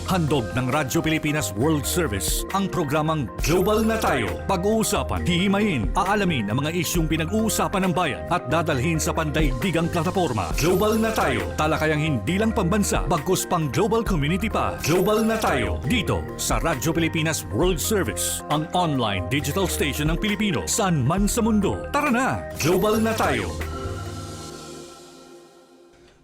Handog ng Radyo Pilipinas World Service ang programang Global na Tayo. Pag-uusapan, hihimayin, aalamin ang mga isyung pinag-uusapan ng bayan at dadalhin sa pandaigdigang plataforma. Global na Tayo, talakayang hindi lang pambansa, bagkus pang global community pa. Global na Tayo, dito sa Radyo Pilipinas World Service, ang online digital station ng Pilipino saan man sa mundo. Tara na, Global na Tayo!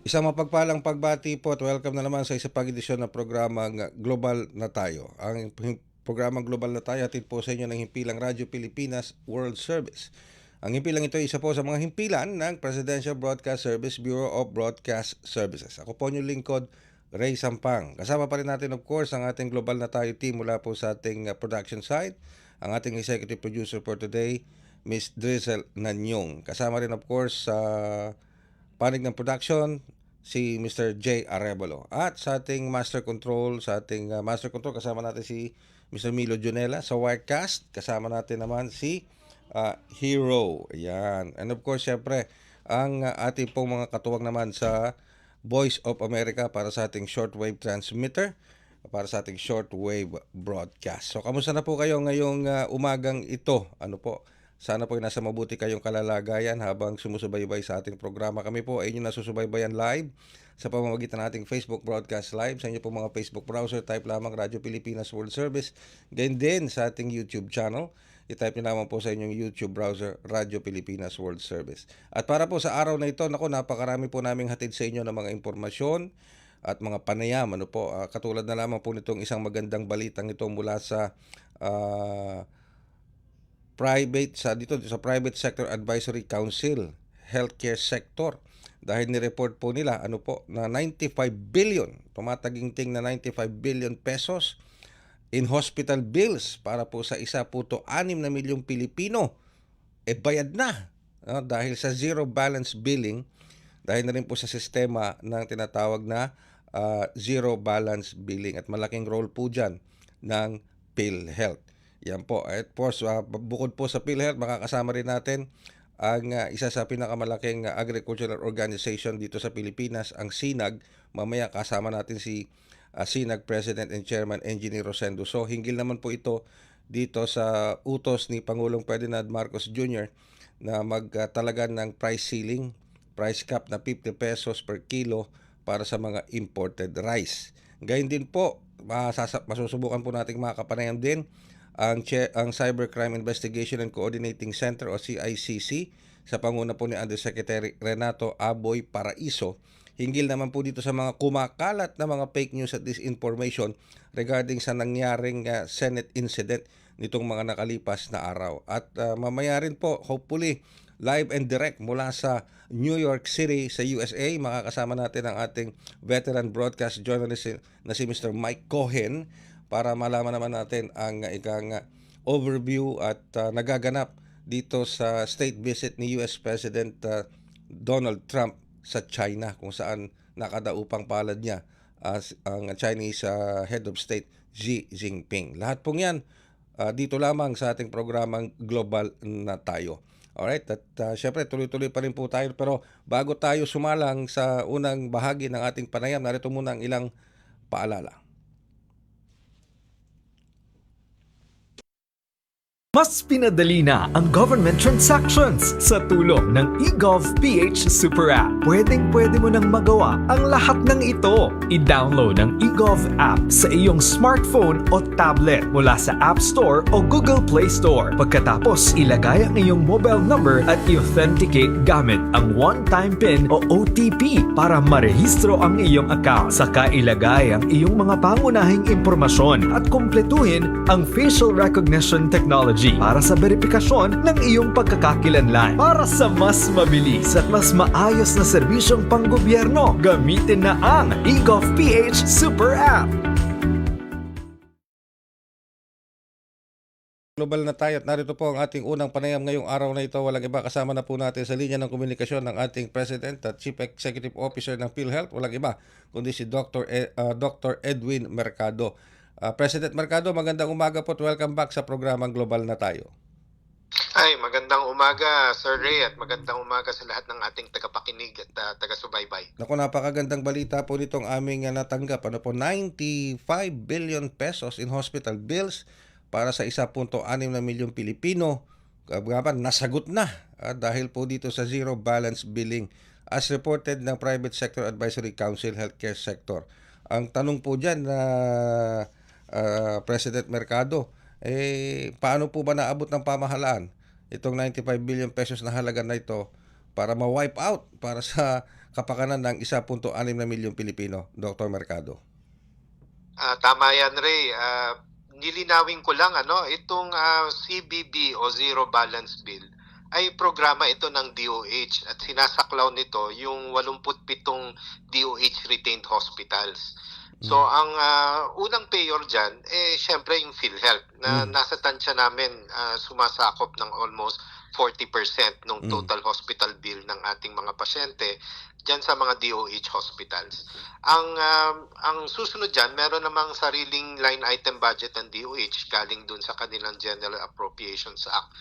Isang mapagpalang pagbati po at welcome na naman sa isa pang edisyon ng programang Global na Tayo. Ang programang Global na Tayo hatid po sa inyo ng himpilang Radyo Pilipinas World Service. Ang himpilang ito ay isa po sa mga himpilan ng Presidential Broadcast Service Bureau of Broadcast Services. Ako po yung lingkod, Ray Sampang. Kasama pa rin natin of course ang ating Global na Tayo team mula po sa ating production side. Ang ating executive producer for today, Miss Drizzle Nanyong. Kasama rin of course sa panig ng production, si Mr. J. Arevalo. At sa ating master control, kasama natin si Mr. Milo Junela. Sa Wirecast, kasama natin naman si Hero. Ayan. And of course, syempre, ang ating pong mga katuwang naman sa Voice of America para sa ating shortwave transmitter, para sa ating shortwave broadcast. So, kamusta na po kayo ngayong umagang ito? Sana po ay nasa mabuti kayong kalalagayan habang sumusubaybay sa ating programa. Kami po ay inyong nasusubaybayan live sa pamamagitan ng ating Facebook Broadcast Live. Sa inyo po mga Facebook browser, type lamang Radyo Pilipinas World Service. Ganyan din sa ating YouTube channel. I-type nyo naman po sa inyong YouTube browser, Radyo Pilipinas World Service. At para po sa araw na ito, napakarami po naming hatid sa inyo ng mga impormasyon at mga panayam. Katulad na lamang po nitong isang magandang balitang ito mula sa Private Sector Advisory Council, healthcare sector, dahil ni-report po nila na 95 billion, tumataginting na 95 billion pesos in hospital bills para po sa 1.6 na milyong Pilipino bayad na, dahil sa zero balance billing, dahil na rin po sa sistema ng tinatawag na zero balance billing, at malaking role po dyan ng PhilHealth. Yan po. At bukod po sa PhilHealth, makakasama rin natin ang isa sa pinakamalaking agricultural organization dito sa Pilipinas, ang SINAG. Mamaya kasama natin si SINAG President and Chairman Engineer Rosendo. So hinggil naman po ito dito sa utos ni Pangulong Ferdinand Marcos Jr. na magtalaga ng price ceiling, price cap na 50 pesos per kilo para sa mga imported rice. Gayun din po, masusubukan po nating makapanayam din ang Cybercrime Investigation and Coordinating Center o CICC sa panguna po ni Undersecretary Renato Aboy Paraiso. Hinggil naman po dito sa mga kumakalat na mga fake news at disinformation regarding sa nangyaring Senate incident nitong mga nakalipas na araw. At mamaya rin po, hopefully, live and direct mula sa New York City sa USA, makakasama natin ang ating veteran broadcast journalist na si Mr. Mike Cohen para malaman naman natin ang overview at nagaganap dito sa state visit ni US President Donald Trump sa China, kung saan nakadaupang palad niya ang Chinese head of state Xi Jinping. Lahat pong yan dito lamang sa ating programang Global na Tayo. Alright, at syempre tuloy-tuloy pa rin po tayo, pero bago tayo sumalang sa unang bahagi ng ating panayam, narito muna ang ilang paalala. Mas pinadali na ang government transactions sa tulong ng eGovPH Super App. Pwedeng-pwede mo nang magawa ang lahat ng ito. I-download ang eGov app sa iyong smartphone o tablet mula sa App Store o Google Play Store. Pagkatapos, ilagay ang iyong mobile number at i-authenticate gamit ang one-time PIN o OTP para marehistro ang iyong account. Saka ilagay ang iyong mga pangunahing impormasyon at kumpletuhin ang facial recognition technology para sa verifikasyon ng iyong pagkakakilanlan. Para sa mas mabilis at mas maayos na serbisyong panggobyerno, gamitin na ang eGovPH Super App. Global na Tayo, at narito po ang ating unang panayam ngayong araw na ito. Walang iba, kasama na po natin sa linya ng komunikasyon ng ating President at Chief Executive Officer ng PhilHealth. Walang iba kundi si Dr. Edwin Mercado. President Mercado, magandang umaga po at welcome back sa programang Global na Tayo. Ay, magandang umaga, Sir Ray, at magandang umaga sa lahat ng ating tagapakinig at taga-subaybay. Naku, napakagandang balita po nitong aming natanggap. Ano po, 95 billion pesos in hospital bills para sa 1.6 na milyong Pilipino. Nasagot na dahil po dito sa zero balance billing as reported ng Private Sector Advisory Council Healthcare Sector. Ang tanong po dyan na President Mercado, paano po ba naabot ng pamahalaan itong 95 billion pesos na halaga na ito para ma-wipe out para sa kapakanan ng 1.6 na milyong Pilipino, Dr. Mercado? Tama yan, Ray. Nilinawin ko lang, itong CBB o Zero Balance Bill ay programa ito ng DOH at sinasaklaw nito yung 87 DOH retained hospitals. So ang unang payor dyan, syempre yung PhilHealth na nasa tansya namin sumasakop ng almost 40% ng total hospital bill ng ating mga pasyente dyan sa mga DOH hospitals. Ang susunod dyan, meron namang sariling line item budget ng DOH galing dun sa kanilang General Appropriations Act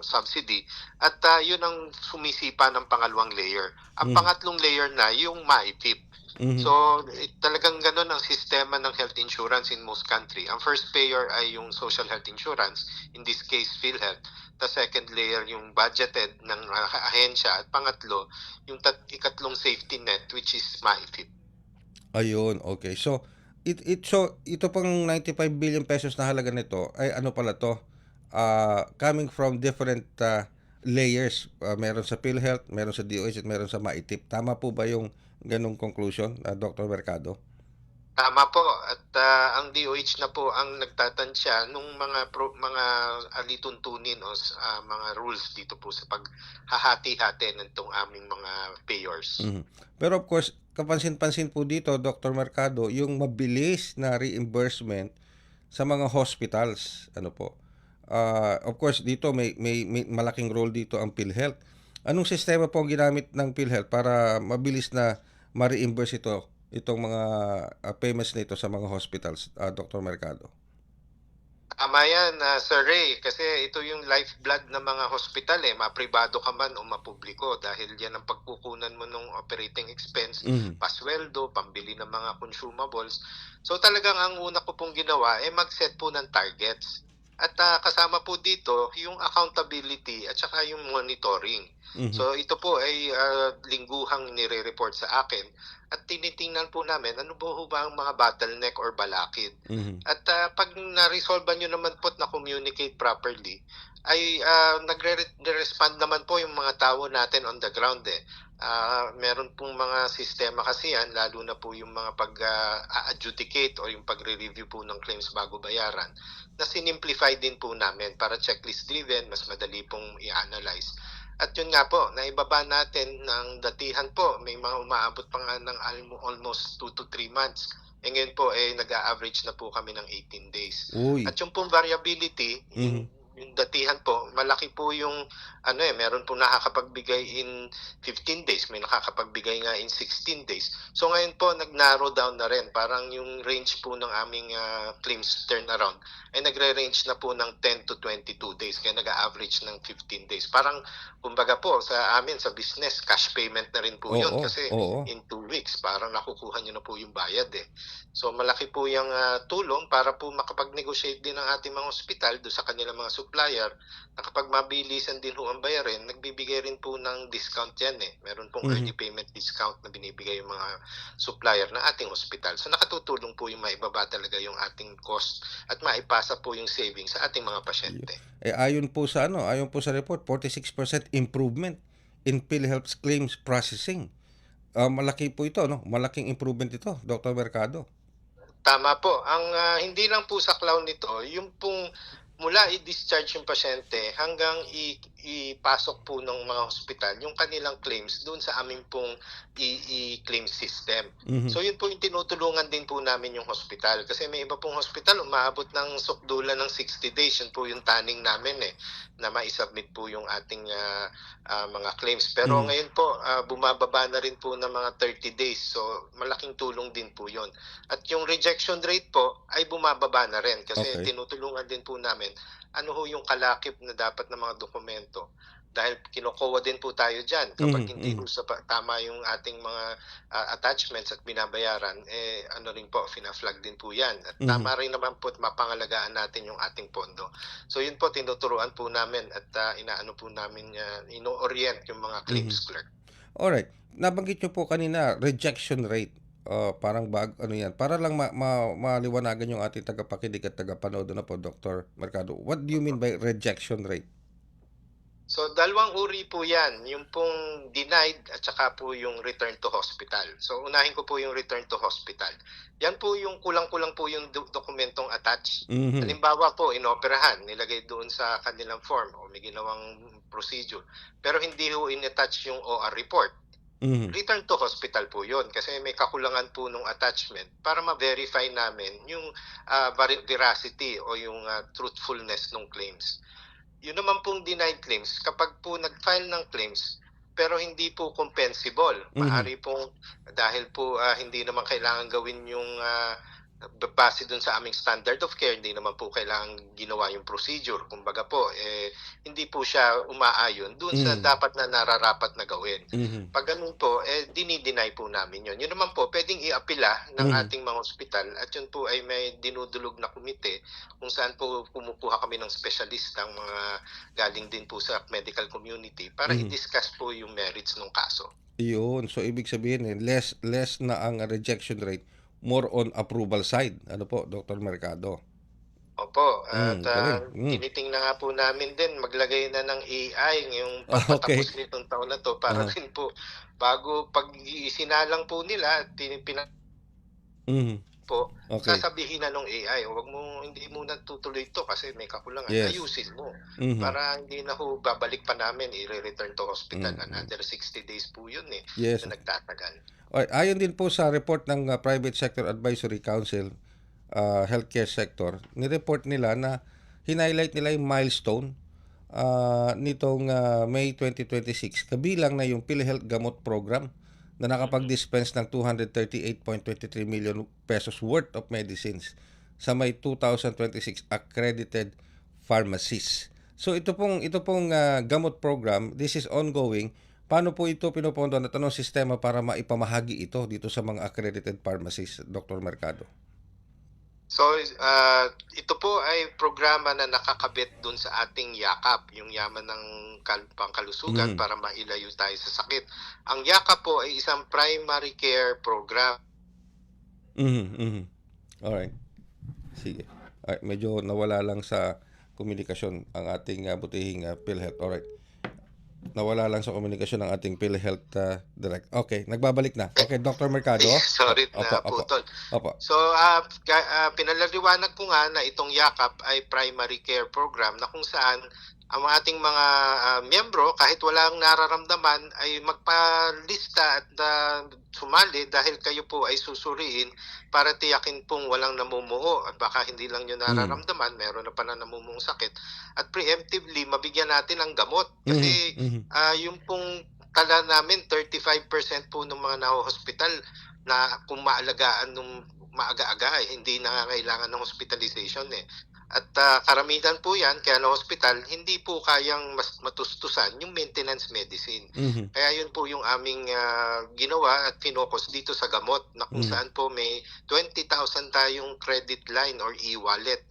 subsidy at yun ang sumisipa ng pangalawang layer. Ang pangatlong layer na yung MAITIP. So, talagang ganun ang sistema ng health insurance in most country. Ang first payer ay yung social health insurance, in this case PhilHealth. The second layer yung budgeted ng ahensya at pangatlo yung ikatlong safety net which is MAIFIP. Ayun, okay. So, ito pang 95 billion pesos na halaga nito ay ano pala to? Coming from different layers. Meron sa PhilHealth, meron sa DOH at meron sa MAITIP. Tama po ba yung ganong conclusion, Dr. Mercado? Tama po, at ang DOH na po ang nagtatansya nung mga alituntunin o mga rules dito po sa paghahati-hati ng itong aming mga payers. Pero of course, kapansin-pansin po dito, Dr. Mercado, yung mabilis na reimbursement sa mga hospitals. Ano po? Of course, dito may malaking role dito ang PhilHealth. Anong sistema po ang ginamit ng PhilHealth para mabilis na ma-reimburse itong mga payments nito sa mga hospitals, Dr. Mercado? Tama yan, Sir Ray, kasi ito yung lifeblood ng mga hospital mapribado ka man o mapubliko dahil yan ang pagkukunan mo ng operating expense, pasweldo, pambili ng mga consumables. So talagang ang una ko pong ginawa mag-set po ng targets. At kasama po dito yung accountability at saka yung monitoring. So ito po ay lingguhang nire-report sa akin at tinitingnan po namin ano ba ang mga bottleneck or balakid. At pag na-resolve nyo naman po at na-communicate properly, ay nagre-respond naman po yung mga tao natin on the ground meron pong mga sistema kasi yan, lalo na po yung mga pag-adjudicate o yung pagre-review po ng claims bago bayaran, na sinimplify din po namin para checklist driven, mas madali pong i-analyze. At yun nga po, naibaba natin ng datihan po, may mga umaabot pa nga ng almost 2 to 3 months. Ngayon po, nag-a-average na po kami ng 18 days. Uy. At yung pong variability, yung datihan po, malaki po yung meron po nakakapagbigay in 15 days, may nakakapagbigay nga in 16 days. So ngayon po nag-narrow down na rin, parang yung range po ng aming claims turnaround ay nagre-range na po ng 10 to 22 days, kaya nag-average ng 15 days. Parang kumbaga po sa amin sa business, cash payment na rin po yun kasi in 2 weeks parang nakukuha nyo na po yung bayad So malaki po yung tulong para po makapag-negotiate din ang ating mga ospital do sa kanilang mga supplier na kapag mabilisan din ho ang bayarin, nagbibigay rin po ng discount yan Meron pong early payment discount na binibigay yung mga supplier na ating ospital. So nakatutulong po yung maibaba talaga yung ating cost at maipasa po yung savings sa ating mga pasyente. Ayon po sa report, 46% improvement in PhilHealth's claims processing. Malaki po ito, Malaking improvement ito, Dr. Mercado. Tama po. Ang hindi lang po sa cloud nito, yung pong mula i-discharge yung pasyente hanggang ipasok po ng mga hospital yung kanilang claims doon sa aming pong i-claim system. So yun po yung tinutulungan din po namin yung hospital. Kasi may iba pong hospital umaabot ng sukdulan ng 60 days. Yun po yung tanning namin na ma-submit po yung ating mga claims. Pero ngayon po, bumababa na rin po ng mga 30 days. So malaking tulong din po yun. At yung rejection rate po ay bumababa na rin kasi tinutulungan din po namin namin ano ho yung kalakip na dapat ng mga dokumento. Dahil kinokowa din po tayo dyan kapag hindi ho tama yung ating mga attachments at binabayaran, ano rin po, fina-flag din po yan. At tama rin naman po at mapangalagaan natin yung ating pondo. So yun po, tinuturuan po namin at inaano po namin, ino-orient yung mga claims clerk. Alright. Nabanggit nyo po kanina, rejection rate. Parang ano yan. Para lang maliwanagan yung ating tagapakinig at tagapanood na po, Dr. Mercado. What do you mean by rejection rate? So, dalawang uri po yan. Yung pong denied at saka po yung return to hospital. So, unahin ko po yung return to hospital. Yan po yung kulang-kulang po yung dokumentong attached. Halimbawa po, inoperahan, nilagay doon sa kanilang form o may ginawang procedure. Pero hindi ho in-attach yung OR report. Return to hospital po yun kasi may kakulangan po nung attachment para ma-verify namin yung veracity o yung truthfulness ng claims. Yun naman pong denied claims, kapag po nag-file ng claims, pero hindi po compensable. Maaari pong, dahil po hindi naman kailangan gawin yung base dun sa aming standard of care, hindi naman po kailangan ginawa yung procedure. Kumbaga po, hindi po siya umaayon dun sa dapat na nararapat na gawin. Pag ganun po, dinideny po namin yun. Yun naman po, pwedeng i-apila ng ating mga ospital at yun po ay may dinudulog na komite kung saan po kumukuha kami ng specialist ng mga galing din po sa medical community para i-discuss po yung merits ng kaso. Yun. So, ibig sabihin, less na ang rejection rate, more on approval side. Ano po, Dr. Mercado? Opo. At tinitingnan nga po namin din, maglagay na ng AI ngayong pagpatapos nitong taon na to para rin po, bago pag isinalang po nila, po, sasabihin na ng AI, hindi mo tutuloy ito kasi may kakulangan. Ayusin mo. Para hindi na ho babalik pa namin, i-return to hospital. Another 60 days po yun na nagtatagal. Ayon din po sa report ng Private Sector Advisory Council, healthcare sector, ni-report nila na hinighlight nila yung milestone nitong May 2026. Kabilang na yung PhilHealth Gamot Program na nakapag-dispense ng 238.23 million pesos worth of medicines sa may 2026 accredited pharmacies. So ito pong gamot program, this is ongoing. Paano po ito pinupondo at anong sistema para maipamahagi ito dito sa mga accredited pharmacies, Dr. Mercado? So, ito po ay programa na nakakabit dun sa ating yakap, yung yaman ng pangkalusugan para mailayo tayo sa sakit. Ang yakap po ay isang primary care program. Alright. Sige. Medyo nawala lang sa komunikasyon ang ating butihing PhilHealth. Alright. Nawala lang sa komunikasyon ng ating PhilHealth Direct. Okay, nagbabalik na. Okay, Dr. Mercado. Sorry na putol. So, pinalaliwanag ko nga na itong yakap ay primary care program na kung saan ang ating mga miyembro, kahit walang nararamdaman, ay magpalista at sumali dahil kayo po ay susuriin para tiyakin pong walang namumuo at baka hindi lang nyo nararamdaman, meron na pala namumuong sakit at preemptively mabigyan natin ng gamot kasi yung pong tala namin 35% po ng mga naho-hospital na kung maalagaan nung maaga-aga hindi nangangailangan ng hospitalization At karamihan po yan, kaya na hospital, hindi po kayang matustusan yung maintenance medicine. Kaya yun po yung aming ginawa at finokus dito sa gamot na kung saan po may 20,000 tayong credit line or e-wallet.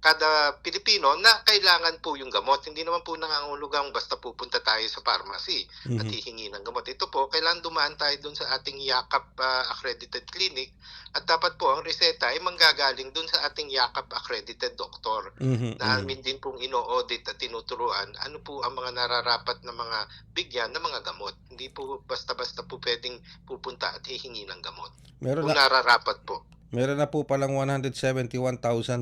Kada Pilipino na kailangan po yung gamot. Hindi naman po nangangulugang basta pupunta tayo sa pharmacy at hihingi ng gamot. Ito po, kailangan dumaan tayo dun sa ating yakap accredited clinic at dapat po ang reseta ay manggagaling dun sa ating yakap accredited doktor na amin din pong ino-audit at tinuturuan ano po ang mga nararapat na mga bigyan ng mga gamot. Hindi po basta-basta po pwedeng pupunta at hihingi ng gamot. Kung nararapat po. Meron na po palang 171,000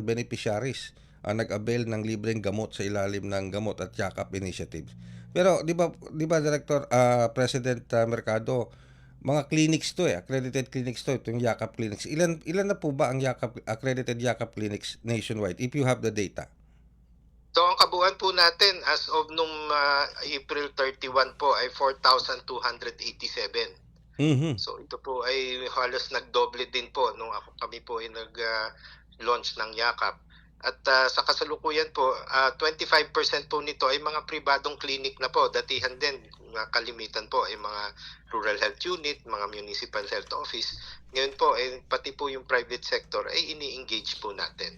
beneficiaries ang nag-avail ng libreng gamot sa ilalim ng Gamot at Yakap Initiative. Pero di ba Director President Mercado, mga clinics to accredited clinics to, itong Yakap clinics. Ilan na po ba ang accredited Yakap clinics nationwide if you have the data? So ang kabuuan po natin as of nung April 31 po ay 4,287. So ito po ay halos nagdoble din po nung kami po ay nag-launch ng yakap. At sa kasalukuyan po, 25% po nito ay mga pribadong clinic na po. Datihan din, kalimitan po ay mga rural health unit, mga municipal health office. Ngayon po, pati po yung private sector ay ini-engage po natin.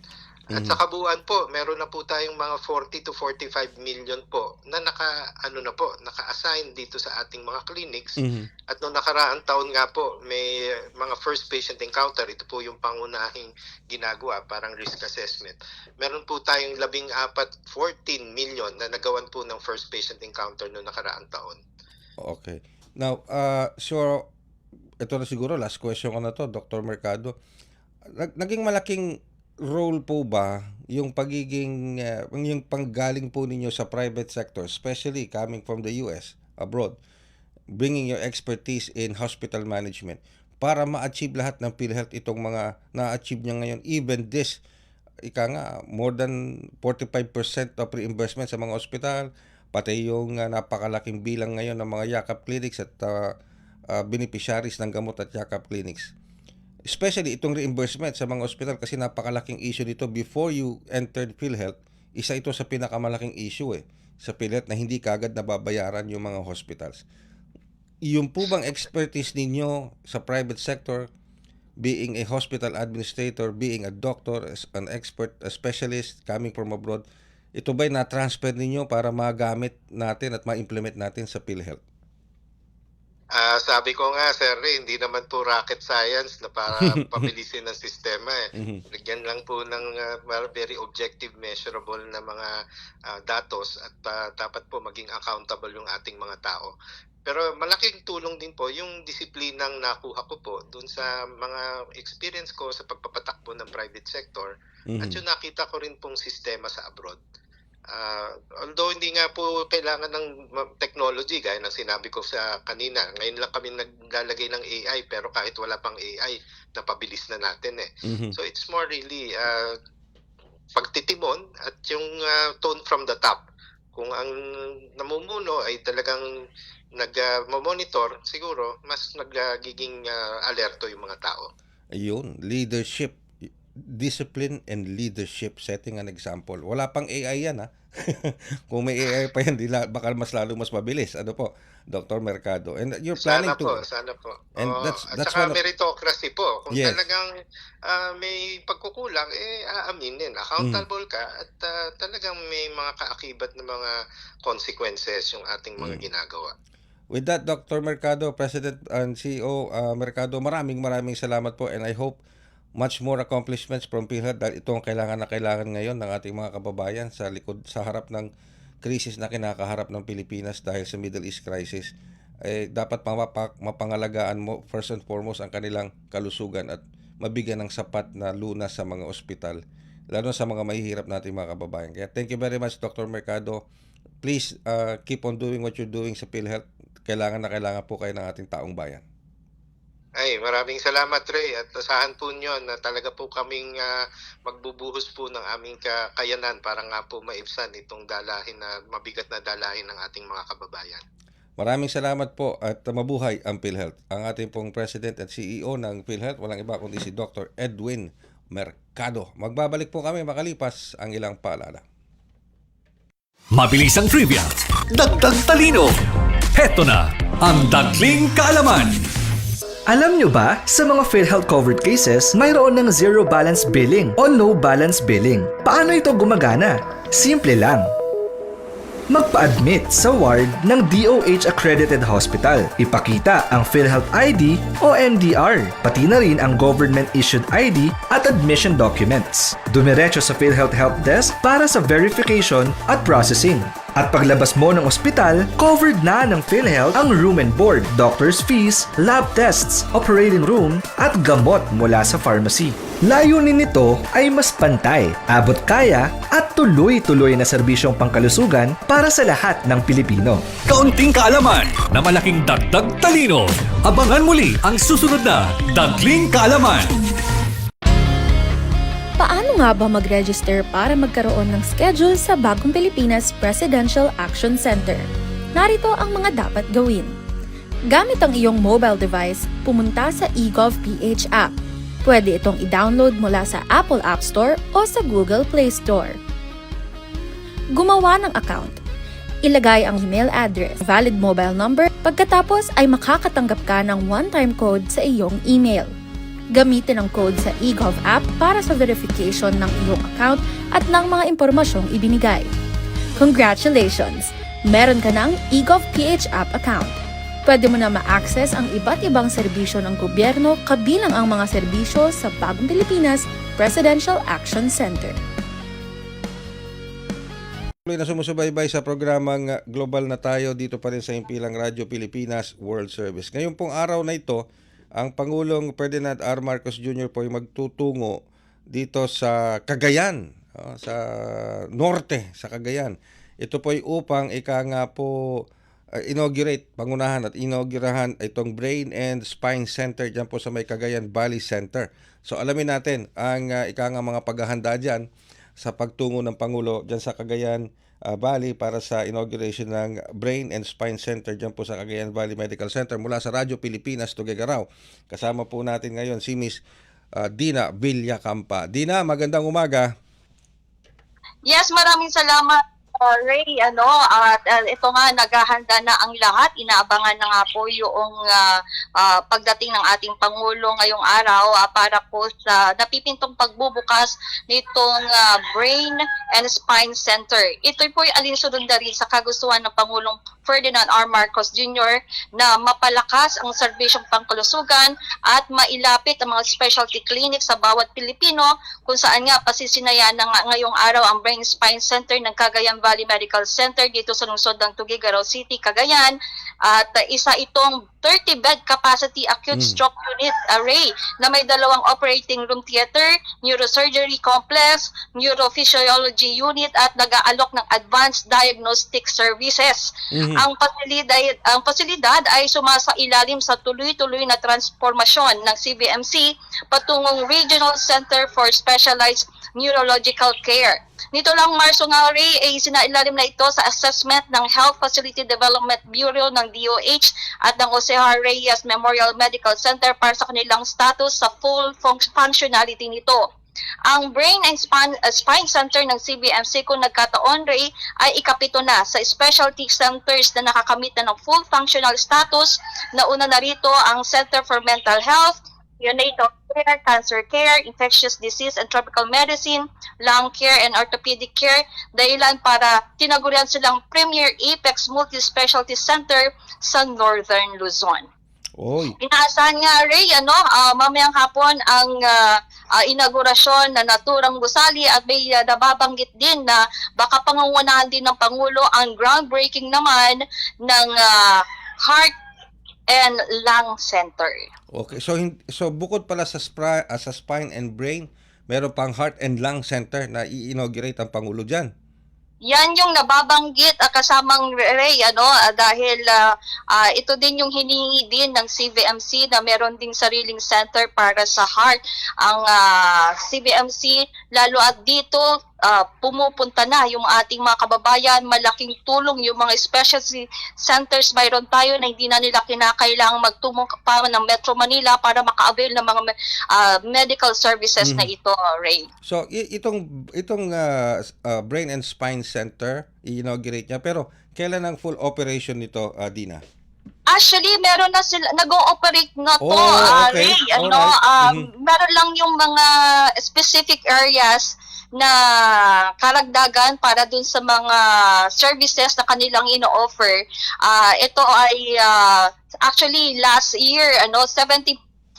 At sa kabuuan po, meron na po tayong mga 40 to 45 million po na naka-assign dito sa ating mga clinics. At noong nakaraang taon nga po, may mga first patient encounter. Ito po yung pangunahing ginagawa, parang risk assessment. Meron po tayong 14 million na nagawan po ng first patient encounter noong nakaraang taon. Okay. Now, so, ito na siguro, last question ko na to, Dr. Mercado. Naging malaking role po ba yung pagiging, yung panggaling po ninyo sa private sector, especially coming from the US, abroad, bringing your expertise in hospital management para ma-achieve lahat ng PhilHealth itong mga na-achieve niya ngayon, even this, more than 45% of reimbursement sa mga ospital, pati yung napakalaking bilang ngayon ng mga yakap clinics at beneficiaries ng gamot at yakap clinics. Especially itong reimbursement sa mga ospital kasi napakalaking issue dito before you entered PhilHealth. Isa ito sa pinakamalaking issue sa PhilHealth na hindi kaagad nababayaran yung mga hospitals. Yung po bang expertise ninyo sa private sector, being a hospital administrator, being a doctor, an expert, a specialist coming from abroad, ito ba'y na-transfer ninyo para magamit natin at ma-implement natin sa PhilHealth? Sabi ko nga, Sir Ray, hindi naman po rocket science na para pabilisin ang sistema. Lagyan lang po ng very objective, measurable na mga datos at dapat po maging accountable yung ating mga tao. Pero malaking tulong din po yung disiplinang nakuha ko po dun sa mga experience ko sa pagpapatakbo ng private sector at yung nakita ko rin pong sistema sa abroad. Although hindi nga po kailangan ng technology gaya ng sinabi ko sa kanina, ngayon lang kami naglalagay ng AI pero kahit wala pang AI napabilis na natin So it's more really pagtitimon at yung tone from the top. Kung ang namumuno ay talagang nag-monitor, siguro mas nagiging alerto yung mga tao. Ayun, leadership, discipline and leadership, setting an example. Wala pang AI yan Kung may AI pa yan, baka mas mas mabilis. Ano po, Dr. Mercado? And you're planning Sana po. And that's at saka one of, meritocracy po. Kung yes, talagang may pagkukulang, aaminin. Accountable ka at talagang may mga kaakibat na mga consequences yung ating mga ginagawa. With that, Dr. Mercado, President and CEO Mercado, maraming salamat po, and I hope much more accomplishments from PhilHealth dahil ito ang kailangan ngayon ng ating mga kababayan sa harap ng krisis na kinakaharap ng Pilipinas dahil sa Middle East crisis. Dapat mapangalagaan mo first and foremost ang kanilang kalusugan at mabigyan ng sapat na lunas sa mga ospital, lalo sa mga mahihirap nating mga kababayan. Kaya thank you very much, Dr. Mercado. Please keep on doing what you're doing sa PhilHealth. Kailangan po kayo ng ating taong bayan. Maraming salamat, Ray, at asahan po nyo na talaga po kaming magbubuhos po ng aming kakayanan para nga po maibsan itong mabigat na dalahin ng ating mga kababayan. Maraming salamat po at mabuhay ang PhilHealth. Ang ating pong President at CEO ng PhilHealth, walang iba kundi si Dr. Edwin Mercado. Magbabalik po kami makalipas ang ilang paalala. Mabilis ang trivia, dagdag talino. Heto na ang Dagling Kaalaman. Alam nyo ba, sa mga PhilHealth covered cases, mayroon ng zero balance billing o no balance billing. Paano ito gumagana? Simple lang. Magpa-admit sa ward ng DOH accredited hospital. Ipakita ang PhilHealth ID o MDR, pati na rin ang government issued ID at admission documents. Dumiretso sa PhilHealth Help Desk para sa verification at processing. At paglabas mo ng ospital, covered na ng PhilHealth ang room and board, doctor's fees, lab tests, operating room, at gamot mula sa pharmacy. Layunin nito ay mas pantay, abot kaya, at tuloy-tuloy na serbisyong pangkalusugan para sa lahat ng Pilipino. Kaunting kaalaman na malaking dagdag talino. Abangan muli ang susunod na Dagling Kaalaman. Paano nga ba mag-register para magkaroon ng schedule sa Bagong Pilipinas Presidential Action Center? Narito ang mga dapat gawin. Gamit ang iyong mobile device, pumunta sa eGovPH app. Pwede itong i-download mula sa Apple App Store o sa Google Play Store. Gumawa ng account. Ilagay ang email address, valid mobile number, pagkatapos ay makakatanggap ka ng one-time code sa iyong email. Gamitin ang code sa eGov app para sa verification ng iyong account at ng mga impormasyong ibinigay. Congratulations! Meron ka ng eGov PH app account. Pwede mo na ma-access ang iba't ibang serbisyo ng gobyerno kabilang ang mga serbisyo sa Bagong Pilipinas Presidential Action Center. Tuloy na sumusubaybay sa programang Global na Tayo dito pa rin sa Impilang Radyo Pilipinas World Service. Ngayon pong araw na ito, ang Pangulong Ferdinand R. Marcos Jr. po ay magtutungo dito sa Cagayan, sa norte, sa Cagayan. Ito po ay upang inaugurate, pangunahan at inaugurahan itong Brain and Spine Center dyan po sa may Cagayan Valley Center. So alamin natin ang mga paghahanda dyan sa pagtungo ng Pangulo dyan sa Cagayan Valley para sa inauguration ng Brain and Spine Center dyan po sa Cagayan Valley Medical Center mula sa Radyo Pilipinas Tuguegarao. Kasama po natin ngayon si Miss Dina Villacampa. Dina, magandang umaga. Yes, maraming salamat, Ray. At ito nga, naghahanda na ang lahat. Inaabangan na nga po yung pagdating ng ating Pangulo ngayong araw para po sa napipintong pagbubukas nitong Brain and Spine Center. Ito po ay alinsunod na rin sa kagustuhan ng Pangulong Ferdinand R. Marcos Jr. na mapalakas ang serbisyong pangkalusugan at mailapit ang mga specialty clinics sa bawat Pilipino, kung saan nga pasisinayaan na ngayong araw ang Brain Spine Center ng Cagayan Valley Medical Center dito sa lungsod ng Tuguegarao City, Cagayan. At isa itong 30-bed capacity acute stroke unit array na may 2 operating room theater, neurosurgery complex, neurophysiology unit at nag-aalok ng advanced diagnostic services. Ang pasilidad ay sumasailalim sa tuloy-tuloy na transformasyon ng CBMC patungong Regional Center for Specialized Neurological Care. Nito lang Marso nga, Ray, ay sinailalim na ito sa assessment ng Health Facility Development Bureau ng DOH at ng Jose Reyes Memorial Medical Center para sa kanilang status sa full functionality nito. Ang Brain and Spine Center ng CBMC kung nagkataon, Ray, ay ikapito na sa specialty centers na nakakamit na ng full functional status. Nauna na rito ang Center for Mental Health, neonatal care, cancer care, infectious disease and tropical medicine, lung care and orthopedic care, dahilan para tinagurian silang Premier Apex Multi-Specialty Center sa Northern Luzon. Oy. Inaasahan nga, Ray, mamayang hapon ang inaugurasyon na naturang gusali at may nababanggit din na baka pangungunahan din ng Pangulo ang groundbreaking naman ng Heart and Lung Center. Okay, so bukod pala sa spine and brain, meron pang Heart and Lung Center na i-inaugurate ang Pangulo dyan. Yan yung nababanggit kasamang Ray, dahil ito din yung hinihingi din ng CBMC na meron ding sariling center para sa heart. Ang CBMC, lalo at dito, pumupunta na yung ating mga kababayan, malaking tulong yung mga specialty centers mayroon tayo na hindi na nila kinakailangang magtungo pa ng Metro Manila para maka-avail ng mga medical services na ito, Ray. So itong Brain and Spine Center, i-inaugurate niya, pero kailan ang full operation nito, Dina? Actually, meron na sila, nag-ooperate na to, okay. Ray. Alright. Meron lang yung mga specific areas na karagdagan para dun sa mga services na kanilang ino-offer. Ito ay actually last year 75.5%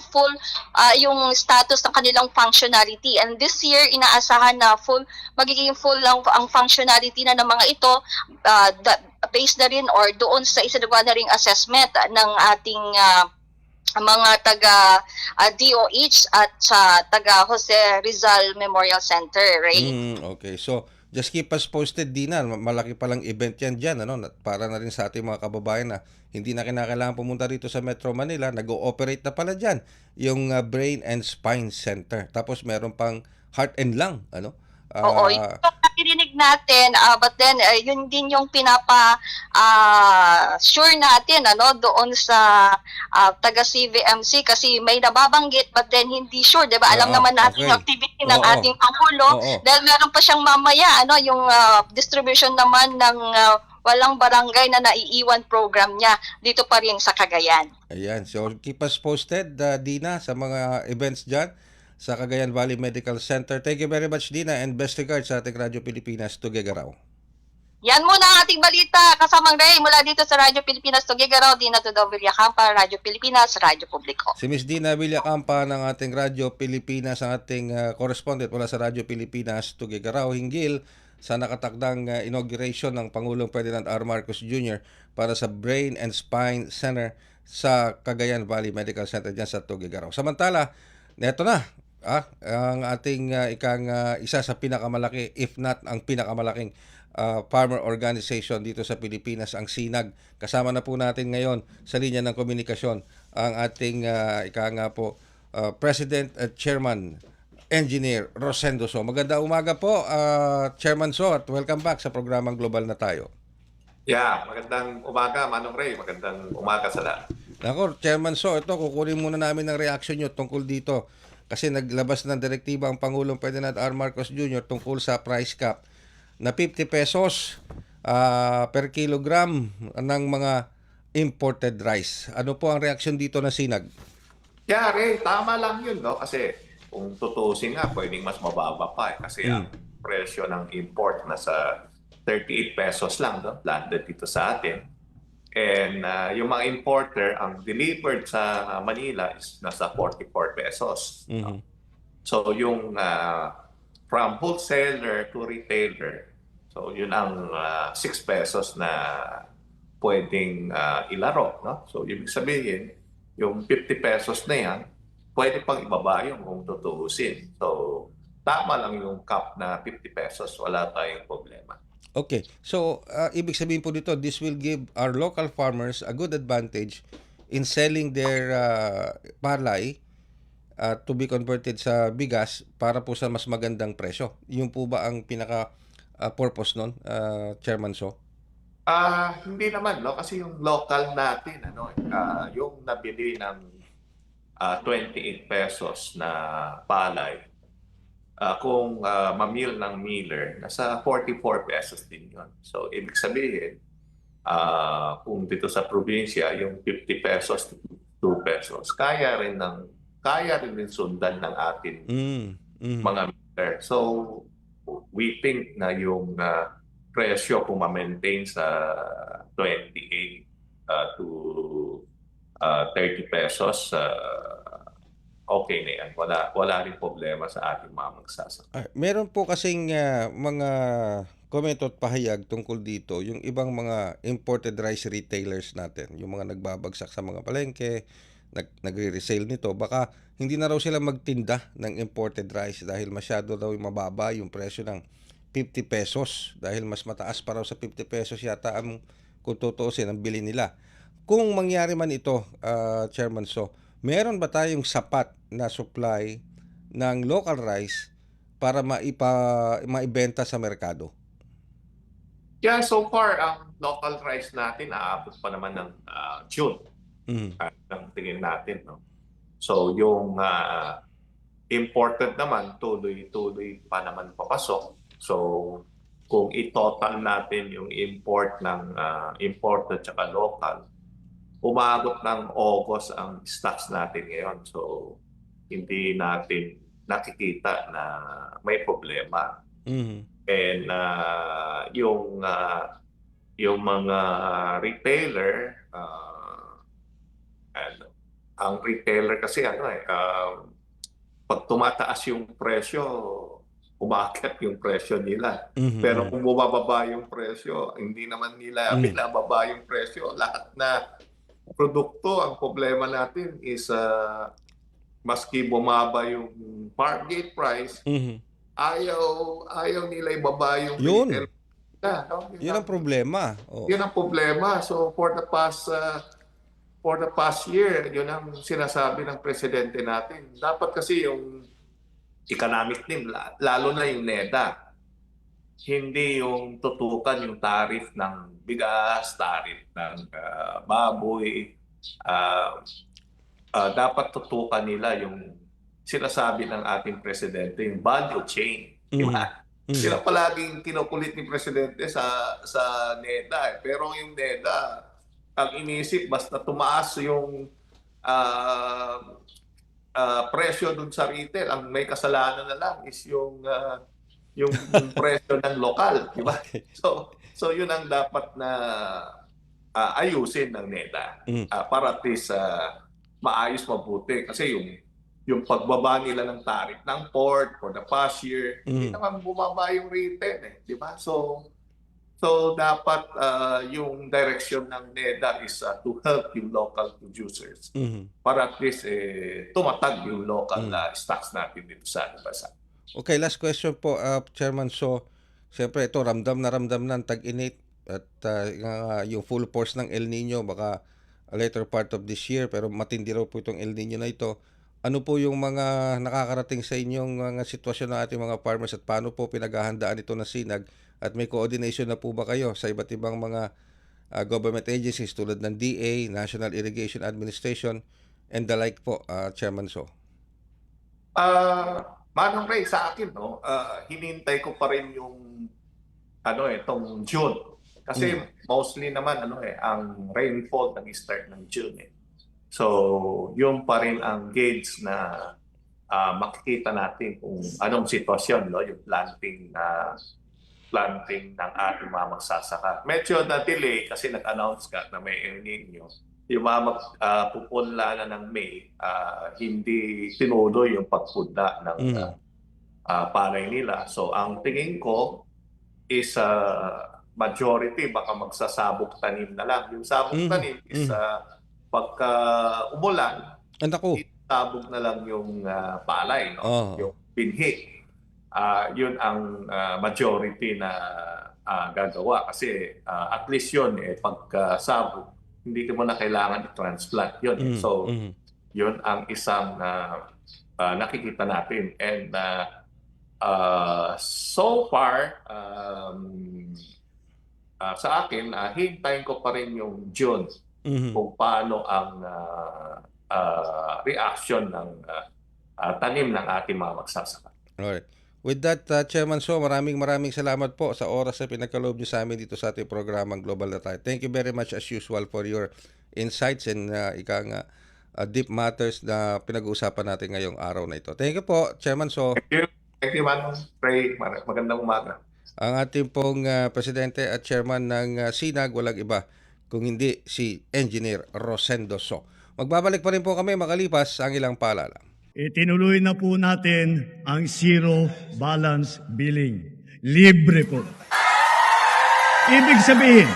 full yung status ng kanilang functionality, and this year inaasahan na magiging full lang ang functionality na ng mga ito, based na rin or doon sa isinagawa na ring assessment ng ating mga taga DOH at sa taga Jose Rizal Memorial Center, Ray. Okay, so just keep us posted, Dina. Malaki palang event yan dyan, para na rin sa ating mga kababayan na hindi na kinakailangan pumunta rito sa Metro Manila. Nag-ooperate na pala dyan yung Brain and Spine Center. Tapos meron pang Heart and Lung, Oo, yung narinig natin, but then yun din yung sure natin doon sa taga CVMC kasi may nababanggit but then hindi sure, 'di ba? Alam naman natin yung activity ng ating Pangulo dahil meron pa siyang mamaya yung distribution naman ng walang barangay na naiiwan program niya dito pa rin sa Cagayan. Ayan. So, keep us posted, Dina, sa mga events dyan sa Cagayan Valley Medical Center. Thank you very much, Dina, and best regards sa ating Radyo Pilipinas, Tuguegarao. Yan muna ang ating balita. Kasamang Ray mula dito sa Radyo Pilipinas, Tuguegarao, Dina Tudor Villacampa, Radyo Pilipinas, Radyo Publiko. Si Miss Dina Villacampa ng ating Radyo Pilipinas, ang ating correspondent mula sa Radyo Pilipinas, Tuguegarao, hinggil sa nakatakdang inauguration ng Pangulong Ferdinand R. Marcos Jr. para sa Brain and Spine Center sa Cagayan Valley Medical Center dyan sa Tuguegarao. Samantala, neto na ang ating isa sa pinakamalaki, if not ang pinakamalaking farmer organization dito sa Pilipinas, ang SINAG. Kasama na po natin ngayon sa linya ng komunikasyon ang ating President at Chairman Engineer Rosendo So. Maganda umaga po, Chairman So, at welcome back sa programang Global na Tayo. Yeah, magandang umaga, Manong Ray. Magandang umaga sa lahat. Nako, Chairman So, ito, kukunin muna namin ng reaction nyo tungkol dito. Kasi naglabas ng direktiba ang Pangulong Ferdinand R. Marcos Jr. tungkol sa price cap na 50 pesos per kilogram ng mga imported rice. Ano po ang reaksyon dito ng SINAG? Yeah, Ray, tama lang yun, no? Kasi kung tutusin nga, pwedeng mas mababa pa. Kasi ang presyo ng import nasa 38 pesos lang, no? Landed dito sa atin. And yung mga importer, ang delivered sa Manila is nasa 44 pesos. No? So yung from wholesaler to retailer, so yun ang 6 pesos na pwedeng ilaro. No? So ibig sabihin, yung 50 pesos na yan, pwede pang ibaba yung kung tutuusin. So tama lang yung cap na 50 pesos, wala tayong problema. Okay. So, ibig sabihin po dito, this will give our local farmers a good advantage in selling their palay to be converted sa bigas para po sa mas magandang presyo. Yun po ba ang pinaka-purpose nun, Chairman So? Hindi naman, no? Kasi yung local natin, yung nabili ng 28 pesos na palay, kung mamil ng miller, nasa 44 pesos din yun. So, ibig sabihin, kung dito sa probinsya, yung 50 pesos, 2 pesos, kaya rin din sundan ng atin mga miller. So, we think na yung presyo kung ma-maintain sa 28 to 30 pesos, okay na yan. Wala rin problema sa ating mga magsasaka. Meron po kasing mga komento at pahayag tungkol dito, yung ibang mga imported rice retailers natin, yung mga nagbabagsak sa mga palengke, nagre-resale nito, baka hindi na raw sila magtinda ng imported rice dahil masyado daw mababa yung presyo ng 50 pesos dahil mas mataas pa raw sa 50 pesos yata ang kung tutuusin ang bili nila. Kung mangyari man ito, Chairman So, meron ba tayong sapat na supply ng local rice para maibenta sa merkado? Yeah, so far, ang local rice natin aabot pa naman ng June. Ang tingin natin. No? So yung imported naman, tuloy-tuloy pa naman papasok. So kung i-total natin yung import ng imported at local, umabot ng August ang stocks natin ngayon. So, hindi natin nakikita na may problema. And yung mga retailer, ang retailer kasi pag tumataas yung presyo, umakyat yung presyo nila. Pero kung bumababa yung presyo, hindi naman nila binababa yung presyo. Lahat na produkto, ang problema natin is maski bumaba yung farm gate price, ayaw nila ibaba yung retail. Yun ang problema. Yun ang problema. So for the past year, yun ang sinasabi ng presidente natin. Dapat kasi yung economic team, lalo na yung NEDA, hindi yung tutukan yung tariff ng bigas, tariff ng baboy. Dapat tutukan nila yung sinasabi ng ating presidente, yung value chain. Di ba? Sila palaging kinukulit ni presidente sa NEDA. Pero yung NEDA, ang inisip, basta tumaas yung presyo dun sa retail, ang may kasalanan na lang is yung presyo ng lokal, di ba? So yun ang dapat na ayusin ng NEDA para at least maayos, mabuti. Kasi yung pagbaba nila ng tariff ng port for the past year, hindi naman bumaba yung retail, di ba? So dapat yung direction ng NEDA is to help yung local producers para at least tumatag yung local stocks natin dito sa ating bansa. Okay, last question po, Chairman. So, siyempre ito, ramdam na ang tag-init at yung full force ng El Nino baka later part of this year, pero matindi raw po itong El Nino na ito. Ano po yung mga nakakarating sa inyong mga sitwasyon ng ating mga farmers at paano po pinaghahandaan ito ng SINAG? At may coordination na po ba kayo sa iba't ibang mga government agencies tulad ng DA, National Irrigation Administration, and the like po, Chairman So? Manong Ray, sa akin, no, hinintay ko pa rin yung itong June. Kasi mostly naman ang rainfall nag-start ng June. So, yun pa rin ang gauge na makikita natin kung anong sitwasyon, no, yung planting ng ating mga magsasaka. Medyo na-delay kasi nag-announce ka na may El Nino. Yung mga pupunla na ng May, hindi tinuloy yung pagpunla ng palay nila. So, ang tingin ko is majority baka magsasabog tanim na lang. Yung sabog tanim is pagka umulan, sabog na lang yung palay, no? Yung binhi. Yun ang majority na gagawa kasi at least yun pagka sabog, hindi mo na kailangan i-transplant yun. So, yun ang isang nakikita natin. And so far, sa akin, hintayin ko pa rin yung June kung paano ang reaction ng tanim ng ating mga magsasaka. Alright. With that, Chairman So, maraming salamat po sa oras na pinagkaloob niyo sa amin dito sa ating programang Global na Tayo. Thank you very much as usual for your insights and deep matters na pinag-uusapan natin ngayong araw na ito. Thank you po, Chairman So. Thank you, Manong Ray. Magandang umaga. Ang ating pong Presidente at Chairman ng SINAG, walang iba kung hindi si Engineer Rosendo So. Magbabalik pa rin po kami makalipas ang ilang paalala. Itinuloy na po natin ang zero balance billing. Libre po. Ibig sabihin,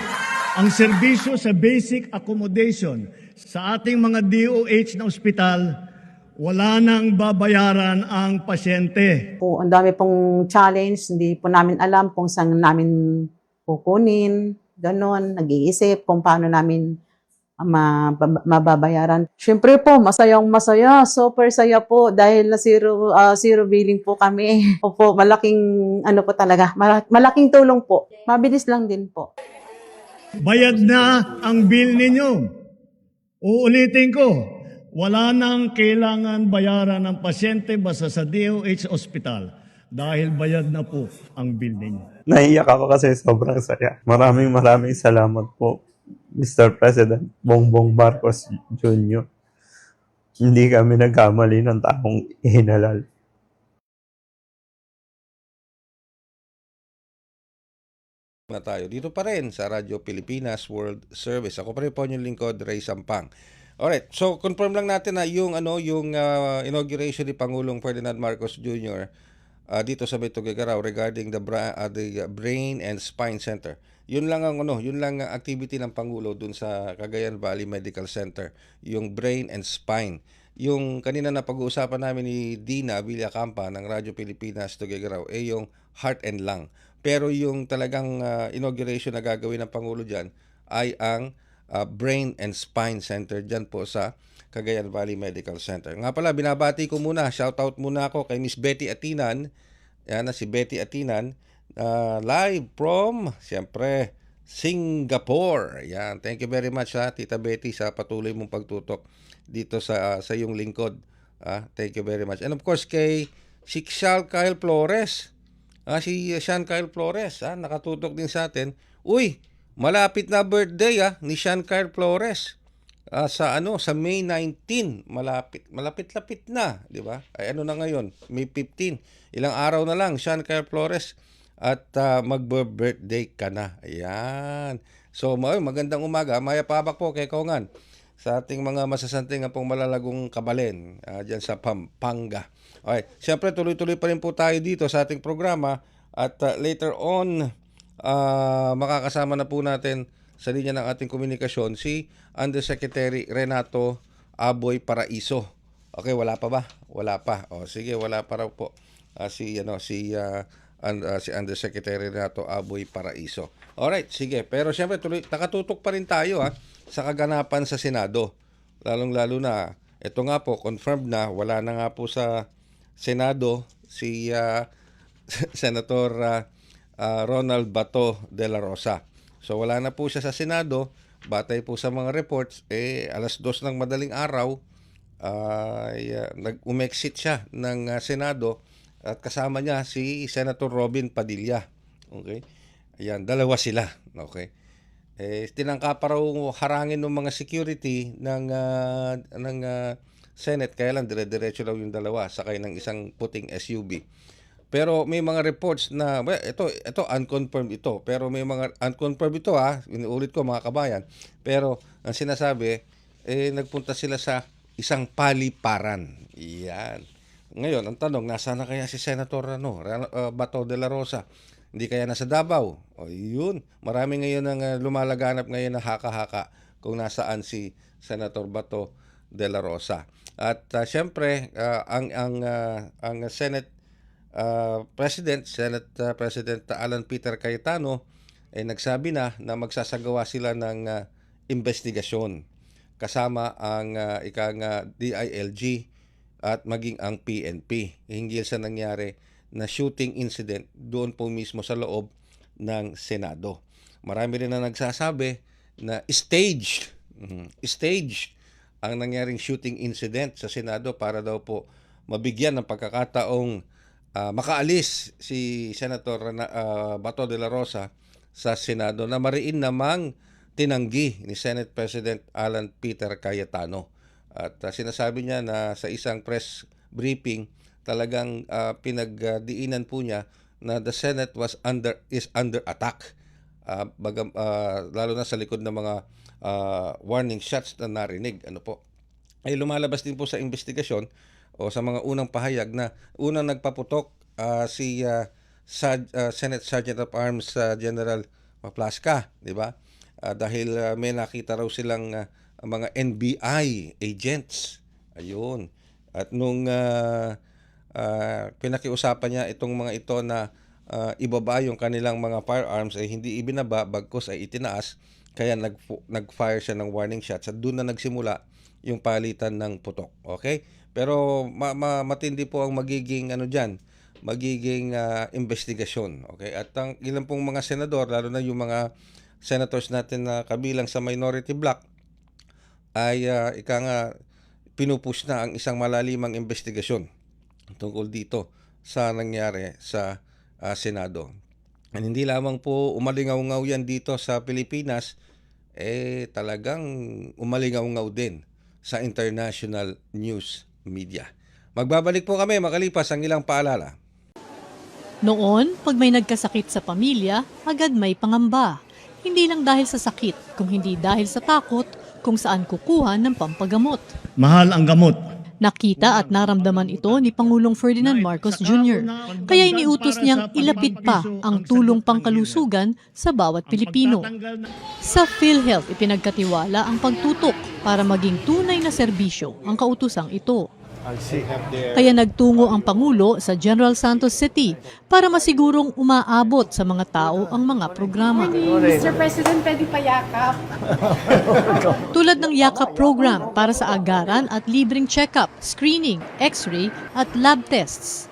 ang serbisyo sa basic accommodation sa ating mga DOH na ospital, wala nang babayaran ang pasyente. Po, ang dami pong challenge, hindi po namin alam kung saan namin kukunin, ganon, nag-iisip kung paano namin mababayaran. Siyempre po, masayang-masaya, super saya po dahil na zero billing po kami. Opo, malaking po talaga, malaking tulong po. Mabilis lang din po. Bayad na ang bill ninyo. Uulitin ko, wala nang kailangan bayaran ng pasyente basta sa DOH Hospital dahil bayad na po ang bill ninyo. Naiyak ako kasi sobrang saya. Maraming salamat po, Mr. President Bongbong Marcos Jr. Hindi kami nagkamali ng taong ihinalal. Na tayo dito pa rin sa Radyo Pilipinas World Service. Ako pa rin po yung lingkod, Ray Sampang. Alright, so confirm lang natin na yung inauguration ni Pangulong Ferdinand Marcos Jr. Dito sa Betugegaraw regarding the Brain and Spine Center. Yun lang ang activity ng Pangulo dun sa Cagayan Valley Medical Center, yung Brain and Spine. Yung kanina na pag-uusapan namin ni Dina Villacampa ng Radyo Pilipinas Tugegaraw yung Heart and Lung. Pero yung talagang inauguration na gagawin ng Pangulo dyan ay ang Brain and Spine Center dyan po sa Cagayan Valley Medical Center. Nga pala, binabati ko muna, shoutout muna ako kay Miss Betty Atinan. Yan na si Betty Atinan live from, siyempre, Singapore. Yan. Thank you very much Tita Betty sa patuloy mong pagtutok dito sa iyong lingkod. Thank you very much. And of course kay si Sean Kyle Flores. Si Sean Kyle Flores, nakatutok din sa atin. Uy, malapit na birthday ni Sean Kyle Flores. Sa May 19, malapit-lapit na, di ba? Ay na ngayon, May 15. Ilang araw na lang, Sean Kyle Flores, at mag-birthday ka na. Ayan. So, magandang umaga. Maya pabak po kay Kongan sa ating mga masasanting pong malalagong kabalen dyan sa Pampanga. Okay. Siyempre, tuloy-tuloy pa rin po tayo dito sa ating programa at later on, makakasama na po natin sa linya ng ating komunikasyon si Undersecretary Renato Aboy Paraiso. Okay, wala pa ba? Wala pa. Sige, wala pa raw po si Undersecretary Renato Aboy Paraiso. Alright, sige. Pero syempre nakatutok pa rin tayo sa kaganapan sa Senado. Lalong-lalo na ito nga po confirmed na wala na nga po sa Senado si Senator Ronald Bato de la Rosa. So wala na po siya sa Senado, batay po sa mga reports, alas 2 ng madaling araw, nag-umexit siya ng Senado at kasama niya si Senator Robin Padilla. Okay? Ayan, dalawa sila. Okay? Tinangka pa raw harangin ng mga security ng Senate, kaya lang dire-diretso lang yung dalawa, sakay ng isang puting SUV. Pero may mga reports na, ito unconfirmed ito. Pero may mga unconfirmed ito inuulit ko mga kabayan. Pero ang sinasabi, nagpunta sila sa isang paliparan. Yan. Ngayon, ang tanong, nasaan na kaya si Senator Bato de la Rosa? Hindi kaya nasa Davao? Yun. Marami ngayon ang lumalaganap ngayon na haka-haka kung nasaan si Senator Bato de la Rosa. At syempre, ang Senate Senate President Alan Peter Cayetano nagsabi na magsasagawa sila ng investigasyon kasama ang DILG at maging ang PNP hinggil sa nangyari na shooting incident doon po mismo sa loob ng Senado. Marami rin na nagsasabi na stage ang nangyaring shooting incident sa Senado para daw po mabigyan ng pagkakataong makaalis si Senator Bato de la Rosa sa Senado na mariin namang tinanggi ni Senate President Alan Peter Cayetano. At sinasabi niya na sa isang press briefing talagang pinagdiinan po niya na the Senate is under attack. Lalo na sa likod ng mga warning shots na narinig. Lumalabas din po sa investigasyon o sa mga unang pahayag na unang nagpaputok si Senate Sergeant of Arms General Maplaska, di ba? Dahil may nakita raw silang mga NBI agents. Ayun. At nung pinakiusapan niya itong mga ito na ibaba yung kanilang mga firearms ay hindi ibinaba, bagkus ay itinaas, kaya nag-fire siya ng warning shots at doon na nagsimula yung palitan ng putok. Okay? Pero matindi po ang magiging magiging investigasyon. Okay? At ang ilang pong mga senador, lalo na yung mga senators natin na kabilang sa minority bloc, ay pinupush na ang isang malalimang investigasyon tungkol dito sa nangyari sa Senado. At hindi lamang po umalingaw-ngaw yan dito sa Pilipinas, talagang umalingaw-ngaw din sa international news media. Magbabalik po kami makalipas ang ilang paalala. Noon, pag may nagkasakit sa pamilya, agad may pangamba. Hindi lang dahil sa sakit, kung hindi dahil sa takot kung saan kukuha ng pampagamot. Mahal ang gamot. Nakita at naramdaman ito ni Pangulong Ferdinand Marcos Jr. Kaya iniutos niyang ilapit pa ang tulong pangkalusugan sa bawat Pilipino. Sa PhilHealth, ipinagkatiwala ang pagtutok para maging tunay na serbisyo ang kautosang ito. Kaya nagtungo ang Pangulo sa General Santos City para masigurong umaabot sa mga tao ang mga programa. Mr. President, pwede pa yakap. Tulad ng yakap program para sa agaran at libreng check-up, screening, x-ray at lab tests.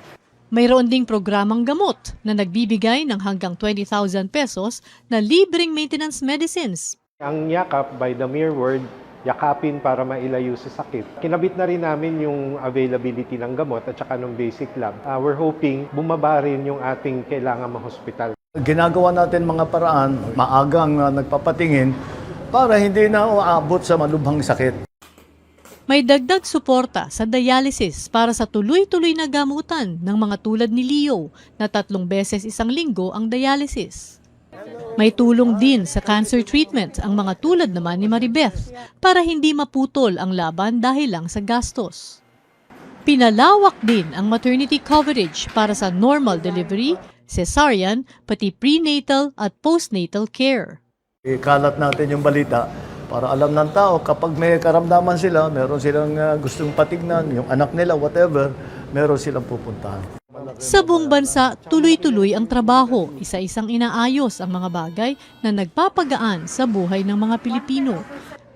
Mayroon ding programang gamot na nagbibigay ng hanggang 20,000 pesos na libreng maintenance medicines. Ang yakap, by the mere word, yakapin para mailayo sa sakit. Kinabit na rin namin yung availability ng gamot at saka ng basic lab. We're hoping bumaba rin yung ating kailangan ma-hospital. Ginagawa natin mga paraan, maagang nagpapatingin para hindi na uabot sa malubhang sakit. May dagdag suporta sa dialysis para sa tuloy-tuloy na gamutan ng mga tulad ni Leo na 3 beses isang linggo ang dialysis. May tulong din sa cancer treatment ang mga tulad naman ni Maribeth para hindi maputol ang laban dahil lang sa gastos. Pinalawak din ang maternity coverage para sa normal delivery, cesarean, pati prenatal at postnatal care. Ikalat natin yung balita para alam ng tao kapag may karamdaman sila, meron silang gustong patignan, yung anak nila, whatever, meron silang pupuntahan. Sa buong bansa, tuloy-tuloy ang trabaho, isa-isang inaayos ang mga bagay na nagpapagaan sa buhay ng mga Pilipino.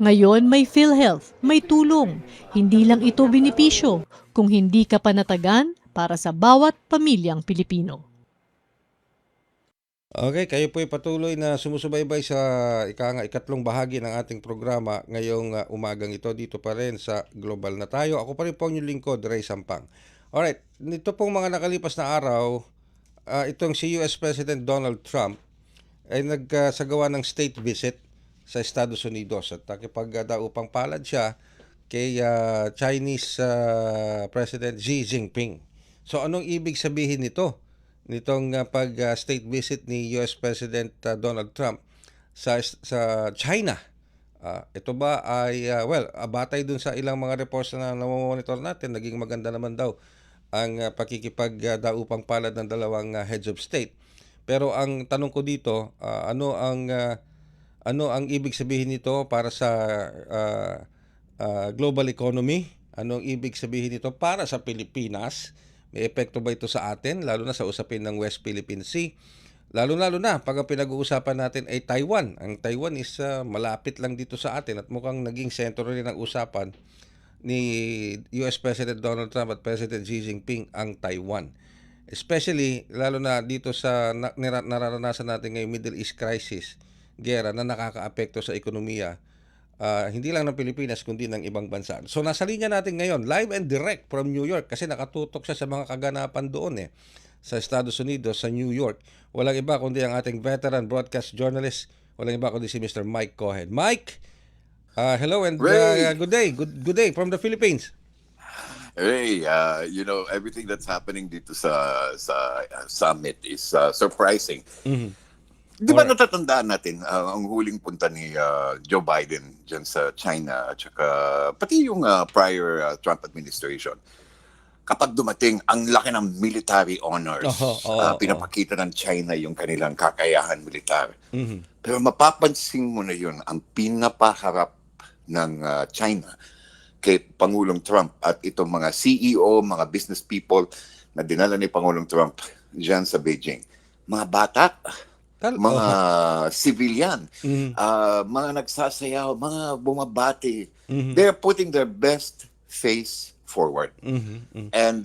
Ngayon may PhilHealth, may tulong. Hindi lang ito benepisyo, kung hindi ka panatagan para sa bawat pamilyang Pilipino. Okay, kayo po ay patuloy na sumusubaybay sa ikatlong bahagi ng ating programa ngayong umagang ito dito pa rin sa Global na Tayo. Ako pa rin po ang inyong lingkod, Ray Sampang. Alright, nito pong mga nakalipas na araw, itong si US President Donald Trump ay nagsagawa ng state visit sa Estados Unidos at nakipagdaupang palad siya kay Chinese President Xi Jinping. So anong ibig sabihin nito? Nitong pag-state visit ni US President Donald Trump sa China. Ito ba ay, batay dun sa ilang mga reports na namomonitor natin, naging maganda naman daw ang pakikipagdaupang palad ng dalawang heads of state. Pero ang tanong ko dito, ano ang ibig sabihin nito para sa global economy? Ano ang ibig sabihin nito para sa Pilipinas? May epekto ba ito sa atin, lalo na sa usapin ng West Philippine Sea? Lalo na pag ang pinag-uusapan natin ay Taiwan. Ang Taiwan is malapit lang dito sa atin at mukhang naging sentro rin ng usapan ni US President Donald Trump at President Xi Jinping ang Taiwan. Especially, lalo na dito sa nararanasan natin ngayong Middle East crisis, gera na nakakaapekto sa ekonomiya. Hindi lang ng Pilipinas kundi ng ibang bansa. So nasa linya natin ngayon, live and direct from New York kasi nakatutok siya sa mga kaganapan doon sa Estados Unidos, sa New York. Walang iba kundi ang ating veteran broadcast journalist, walang iba kundi si Mr. Mike Cohen. Mike, hello and good day. Good day from the Philippines. Ray, everything that's happening dito sa summit is surprising. Mm-hmm. Di ba natatandaan natin ang huling punta ni Joe Biden dyan sa China at saka pati yung prior Trump administration? Kapag dumating, ang laki ng military honors. Pinapakita ng China yung kanilang kakayahan militar. Mm-hmm. Pero mapapansin mo na yun, ang pinapaharap ng China kay Pangulong Trump at itong mga CEO, mga business people na dinala ni Pangulong Trump dyan sa Beijing. Mga bata, mga civilian, mga nagsasayaw, mga bumabati. They're putting their best face forward and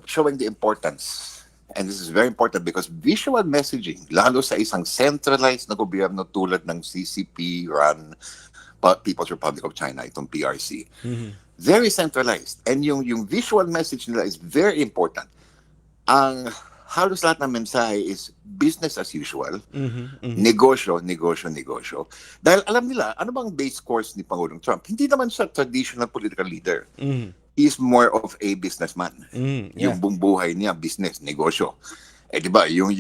showing the importance. And this is very important because visual messaging, lalo sa isang centralized na gobyerno tulad ng CCP-run People's Republic of China, itong PRC, very centralized. And yung visual message nila is very important. Ang halos lahat ng mensahe is business as usual, negosyo. Dahil alam nila, ano bang base course ni Pangulong Trump? Hindi naman siya traditional political leader. He is more of a businessman. Yung buong buhay niya, business, negosyo. Di ba, yung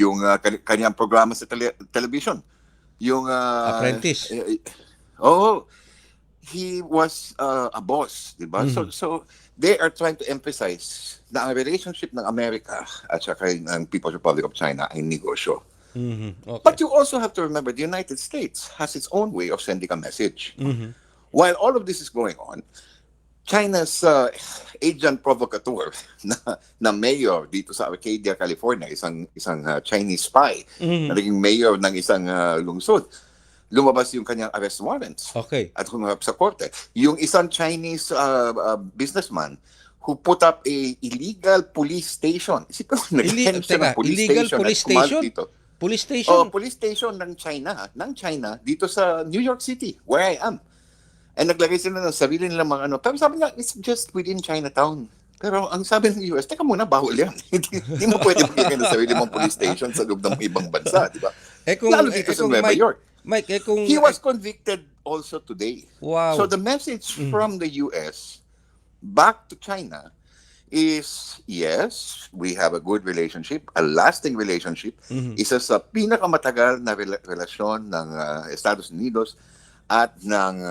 kanyang programa sa television, yung Apprentice. He was a boss, di ba? So they are trying to emphasize na ang relationship ng Amerika at saka ng People's Republic of China ay negosyo. Okay. But you also have to remember the United States has its own way of sending a message. While all of this is going on, China's agent provocateur na mayor dito sa Arcadia, California, isang Chinese spy na naging mayor ng isang lungsod, lumabas yung kanyang arrest warrants at humarap sa korte. Yung isang Chinese businessman who put up a illegal police station. Isipin mo, naghanap siya ng police illegal station police at kumal station? dito. Police station? Oh, police station ng China, dito sa New York City, where I am. And naglagay sila ng sarili nilang mga ano. Pero sabi nga, it's just within Chinatown. Pero ang sabi ng US, teka muna, bawal yan. Hindi mo pwede magbigay ng sarili mong police station sa loob ng ibang bansa, di ba? Lalo dito sa Nueva York. Mike, He was convicted also today. Wow. So the message from the US back to China is, yes, we have a good relationship, a lasting relationship. Isa sa pinakamatagal na relasyon ng Estados Unidos at ng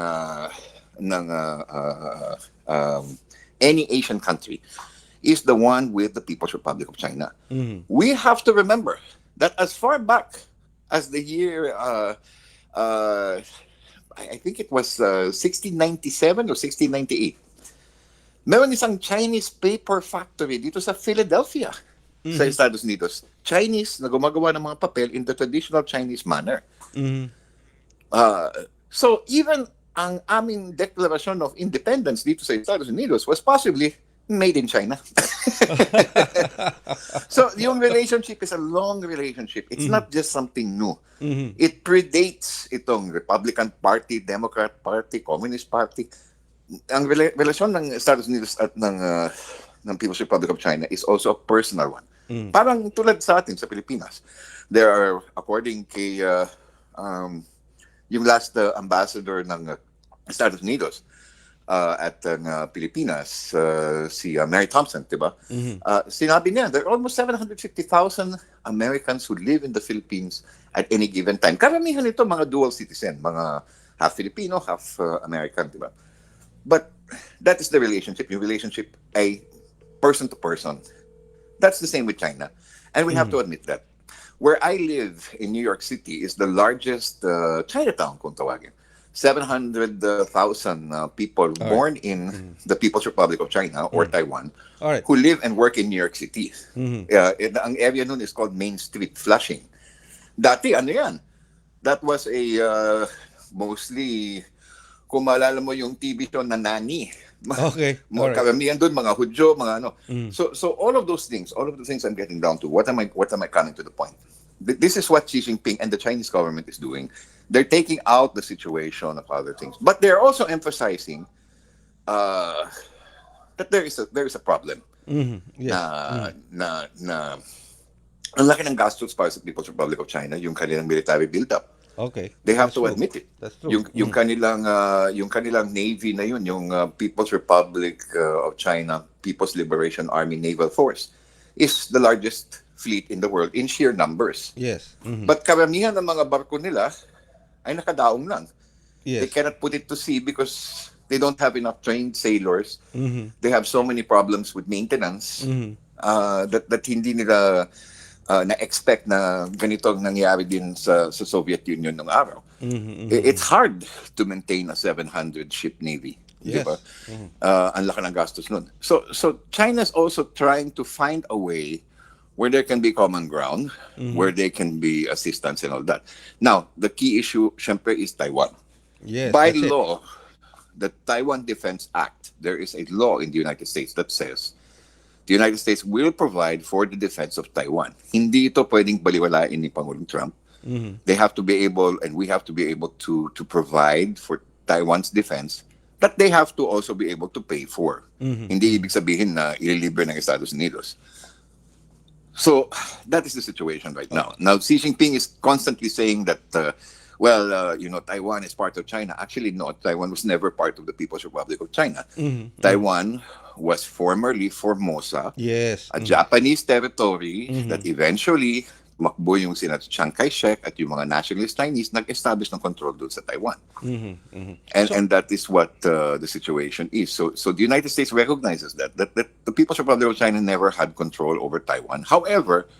any Asian country is the one with the People's Republic of China. We have to remember that as far back as the year I think it was 1697 or 1698. Meron isang Chinese paper factory dito sa Philadelphia, sa Estados Unidos. Chinese na gumagawa ng mga papel in the traditional Chinese manner. So even ang aming declaration of independence dito sa Estados Unidos was possibly made in China. So yung relationship is a long relationship. It's not just something new. It predates itong Republican Party, Democrat Party, Communist Party. Ang relasyon ng Estados Unidos at ng People's Republic of China is also a personal one. Parang tulad sa atin sa Pilipinas. There are, according kay yung last ambassador ng Estados Unidos at Pilipinas, si Mary Thompson, diba? Sinabi niya, there are almost 750,000 Americans who live in the Philippines at any given time. Karamihan ito mga dual citizen, mga half Filipino, half American, diba? But that is the relationship. Yung relationship ay person to person. That's the same with China. And we have to admit that. Where I live in New York City is the largest Chinatown, kung tawagin. 700,000 people born in the People's Republic of China or Taiwan who live and work in New York City. Ang area nun is called Main Street, Flushing. Dati, ano yan? That was a mostly, kung maalala mo yung TV show na Nani. Okay. Karamihan doon, mga Hudyo, mga ano. So all of those things I'm getting down to. What am I coming to the point? This is what Xi Jinping and the Chinese government is doing. They're taking out the situation of other things, but they're also emphasizing that there is a problem. Yes. Na ang laki ng gastos para sa People's Republic of China, yung kanilang military build-up. Okay. They have to admit it. That's true. Yung kanilang navy na yun, yung People's Republic of China People's Liberation Army Naval Force is the largest fleet in the world in sheer numbers. Yes. But karamihan ng mga barko nila ay nakadaong lang. Yes. They cannot put it to sea because they don't have enough trained sailors. They have so many problems with maintenance that hindi nila na-expect na ganito ang nangyari din sa Soviet Union nung araw. It's hard to maintain a 700-ship navy. Yes. Diba? Ang laki ng gastos nun. So China's also trying to find a way where there can be common ground, where there can be assistance and all that. Now, the key issue, syempre, is Taiwan. Yes, By that's it. law, the Taiwan Defense Act, there is a law in the United States that says the United States will provide for the defense of Taiwan. Hindi ito pwedeng baliwalain ni Pangulong Trump. They have to be able, and we have to be able to provide for Taiwan's defense that they have to also be able to pay for. Hindi ibig sabihin na ililibre ng Estados Unidos. So that is the situation right now. Now, Xi Jinping is constantly saying that, Taiwan is part of China. Actually, no. Taiwan was never part of the People's Republic of China. Taiwan was formerly Formosa, a Japanese territory that eventually tumakbo yung sina Chiang Kai-shek at yung mga nationalist Chinese nag-establish ng control doon sa Taiwan. And that is what the situation is. So the United States recognizes that the People's Republic of China never had control over Taiwan. However,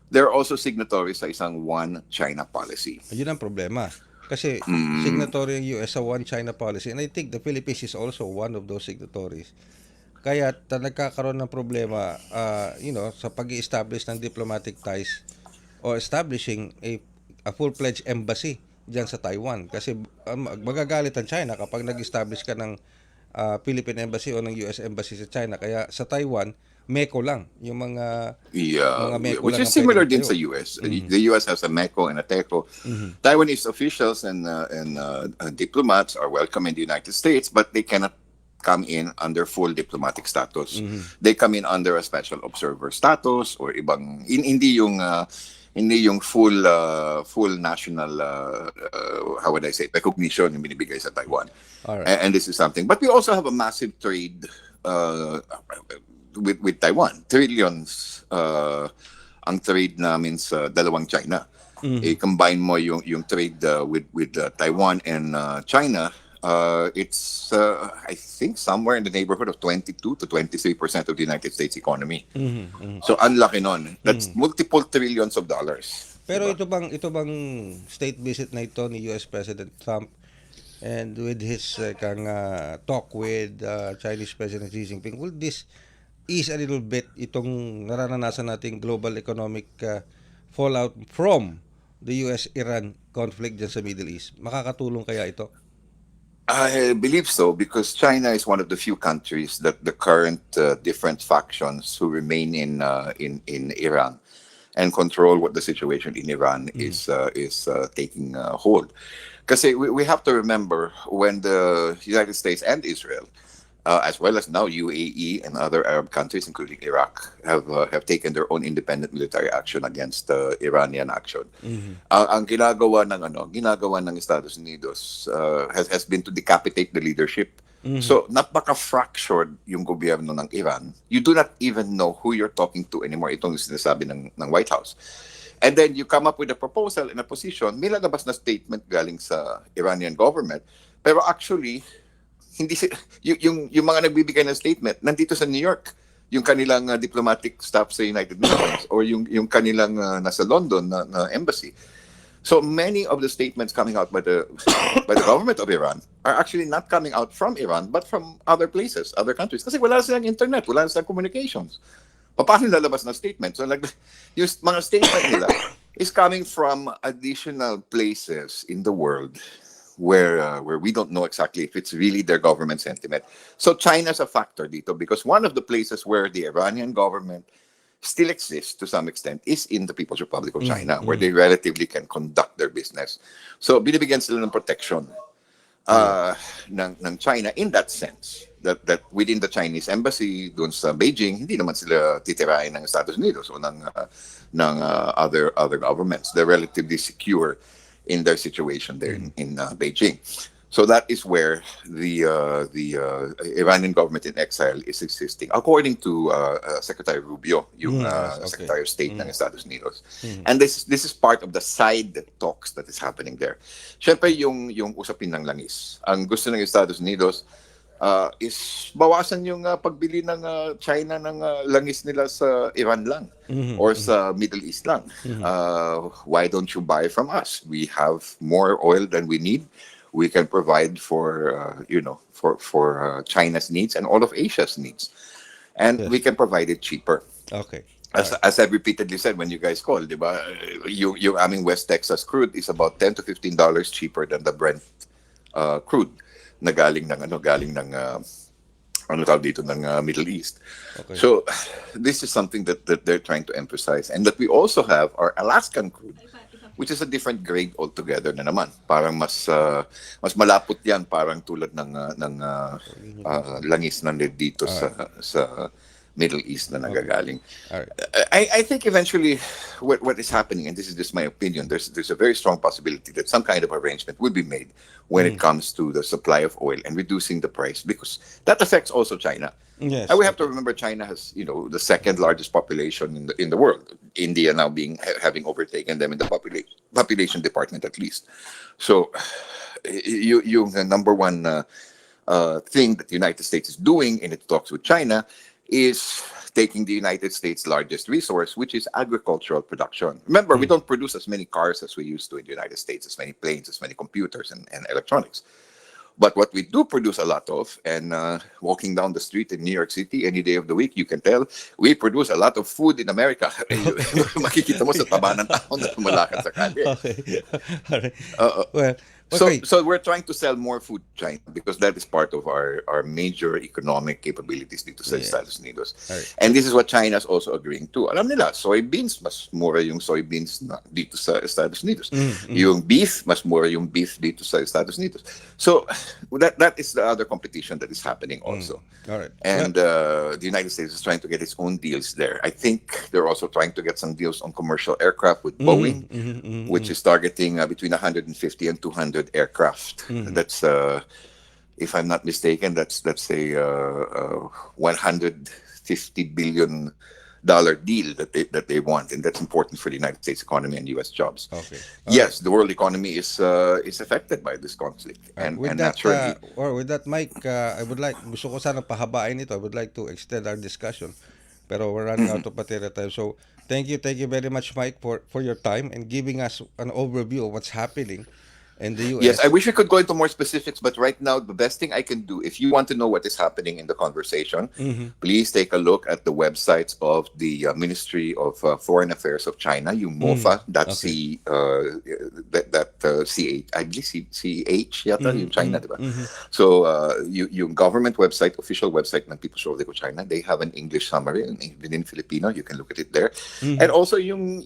they're also signatories sa isang One China policy. Yun ang problema. Kasi signatory yung US sa One China policy. And I think the Philippines is also one of those signatories. Kaya nagkakaroon ng problema sa pag-i-establish ng diplomatic ties o establishing a full-fledged embassy diyan sa Taiwan. Kasi magagalit ang China kapag nag-establish ka ng Philippine Embassy o ng US Embassy sa China. Kaya sa Taiwan, MECO lang. Yung mga Yeah, MECO which lang is ang similar pwedeng din sa tayo. US. The US has a MECO and a TECO. Taiwanese officials and diplomats are welcome in the United States, but they cannot come in under full diplomatic status. They come in under a special observer status or ibang hindi yung full national how would I say recognition yung binibigay sa Taiwan. Alright. And this is something. But we also have a massive trade with Taiwan. Trillions ang trade namin sa dalawang China. I-combine mo yung trade with Taiwan and China, it's I think somewhere in the neighborhood of 22 to 23% of the United States economy. So ang laki nun. That's multiple trillions of dollars. Pero ito bang state visit na ito ni US President Trump and with his talk with Chinese President Xi Jinping, will this ease a little bit itong nararanasan nating global economic fallout from the US-Iran conflict dyan sa Middle East? Makakatulong kaya ito? I believe so, because China is one of the few countries that the current different factions who remain in Iran and control what the situation in Iran is taking hold. Kasi we have to remember when the United States and Israel, as well as now UAE and other Arab countries, including Iraq, have taken their own independent military action against Iranian action. Ang ginagawa ng Estados Unidos has been to decapitate the leadership. So napaka-fractured yung gobyerno ng Iran. You do not even know who you're talking to anymore. Itong sinasabi ng White House. And then you come up with a proposal and a position, may lalabas na statement galing sa Iranian government, pero actually hindi yung mga nagbibigay ng statement nandito sa New York, yung kanilang diplomatic staff sa United Nations or yung kanilang nasa London na embassy. So many of the statements coming out by the government of Iran are actually not coming out from Iran but from other places, other countries. Kasi wala silang internet, wala silang communications. Paano lalabas na statement? So like yung mga statement nila is coming from additional places in the world where we don't know exactly if it's really their government sentiment. So China's a factor dito because one of the places where the Iranian government still exists to some extent is in the People's Republic of China, where they relatively can conduct their business. So binibigyan sila ng protection ng China in that sense. That within the Chinese embassy doon sa Beijing, hindi naman sila titirahin ng Estados Unidos o ng other governments. They're relatively secure in their situation there in Beijing. So that is where the Iranian government in exile is existing, according to Secretary Rubio, yung Secretary of State ng Estados Unidos. And this is part of the side talks that is happening there. Siyempre yung usapin ng langis. Ang gusto ng Estados Unidos is bawasan yung pagbili ng China ng langis nila sa Iran lang or sa Middle East lang. Why don't you buy from us? We have more oil than we need. We can provide for China's needs and all of Asia's needs, and we can provide it cheaper. Okay. As I've repeatedly said when you guys call, di ba? Yung aming West Texas crude is about $10 to $15 cheaper than the Brent crude na galing ng Middle East. Okay. So this is something that they're trying to emphasize, and that we also have our Alaskan crude, which is a different grade altogether na naman. Parang mas malapot yan, parang tulad ng langis na dito sa Middle East na nagagaling. I think eventually what is happening, and this is just my opinion, there's a very strong possibility that some kind of arrangement will be made when it comes to the supply of oil and reducing the price, because that affects also China. Yes. And we have to remember China has, the second largest population in the world. India now having overtaken them in the population department at least. So, yung number one thing that the United States is doing in its talks with China is taking the United States' largest resource, which is agricultural production. Remember, we don't produce as many cars as we used to in the United States, as many planes, as many computers and electronics. But what we do produce a lot of, and walking down the street in New York City any day of the week, you can tell, we produce a lot of food in America. Makikita mo sa taba ng tao na lumalakad sa kalye. Okay. All right. Well, Okay. So we're trying to sell more food to China because that is part of our major economic capabilities dito sa Estados Unidos. Alright. And this is what China is also agreeing to. Alam nila, soybeans, mas mura yung soybeans na dito sa Estados Unidos. Yung beef, mas mura yung beef dito sa Estados Unidos. So that is the other competition that is happening also. Alright. And the United States is trying to get its own deals there. I think they're also trying to get some deals on commercial aircraft with Boeing, which is targeting between 150 and 200 aircraft. That's, if I'm not mistaken, that's a $150 billion deal that they want, and that's important for the United States economy and U.S. jobs. Okay. Yes, the world economy is affected by this conflict, and With naturally. with that, Mike, gusto ko sana pahabain ito. I would like to extend our discussion, pero we're running out of material time. So thank you very much, Mike, for your time and giving us an overview of what's happening in the U.S. Yes, I wish we could go into more specifics, but right now, the best thing I can do, if you want to know what is happening in the conversation, please take a look at the websites of the Ministry of Foreign Affairs of China, yung MOFA.c, I believe CH yata, yung China, diba? So, yung government website, official website ng People's Republic of China, they have an English summary, even in Filipino, you can look at it there. And also, yung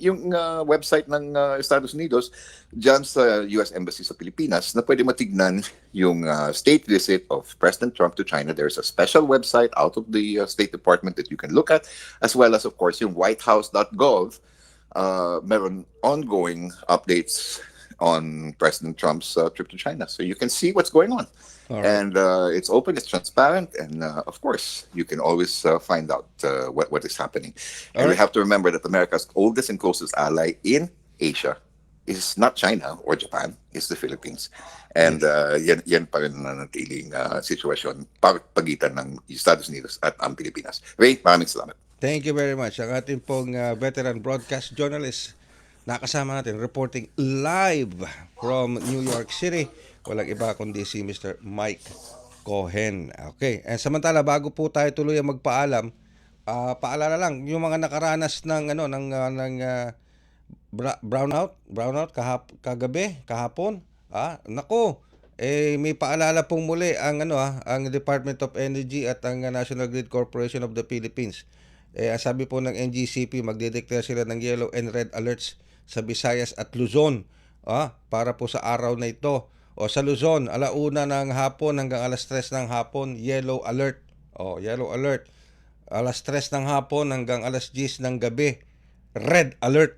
website ng Estados Unidos, dyan sa U.S. Embassy sa Pilipinas, na pwede matignan yung state visit of President Trump to China. There's a special website out of the State Department that you can look at, as well as, of course, yung whitehouse.gov. Meron ongoing updates on President Trump's trip to China. So you can see what's going on. All right. And it's open, it's transparent, and of course, you can always find out what is happening. And we have to remember that America's oldest and closest ally in Asia is not China or Japan, it's the Philippines. And yan pa rin na natiling sitwasyon pagitan ng Estados Unidos at ang Pilipinas. Ray, maraming salamat. Thank you very much. Ang ating pong veteran broadcast journalist, nakasama natin, reporting live from New York City. Walang iba kundi si Mr. Mike Cohen. Okay. And samantala, bago po tayo tuloy ang magpaalam, paalala lang, yung mga nakaranas ng brownout kahapon. Nako, may paalala pong muli ang ang Department of Energy at ang National Grid Corporation of the Philippines. Sabi po ng NGCP, magde-declare sila ng yellow and red alerts sa Visayas at Luzon, para po sa araw na ito. O sa Luzon, 1:00 ng hapon hanggang 3:00 ng hapon, yellow alert. Yellow alert. 3:00 ng hapon hanggang 10:00 ng gabi, red alert.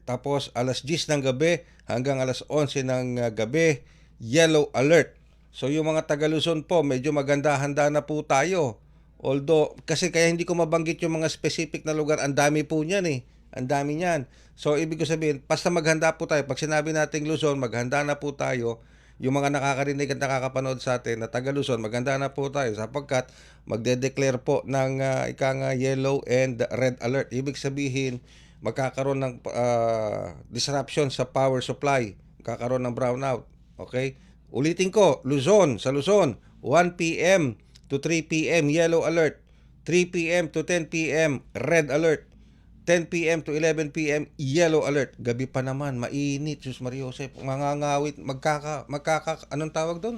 Tapos 10:00 ng gabi hanggang 11:00 ng gabi, yellow alert. So yung mga taga Luzon po, medyo maganda-handa na po tayo. Although, kasi kaya hindi ko mabanggit yung mga specific na lugar, ang dami po niyan eh. Ang dami niyan. So ibig ko sabihin, basta maghanda po tayo. Pag sinabi nating Luzon, maghanda na po tayo. Yung mga nakakarinig at nakakapanood sa atin na taga Luzon, maghanda na po tayo sapagkat magde-declare po ng yellow and red alert. Ibig sabihin, magkakaroon ng disruption sa power supply, magkakaroon ng brownout. Okay? Ulitin ko, sa Luzon, 1 p.m. to 3 p.m. yellow alert, 3 p.m. to 10 p.m. red alert, 10 p.m. to 11 p.m. yellow alert. Gabi pa naman, mainit, Diyos Maria Josep, mangangawit, anong tawag doon?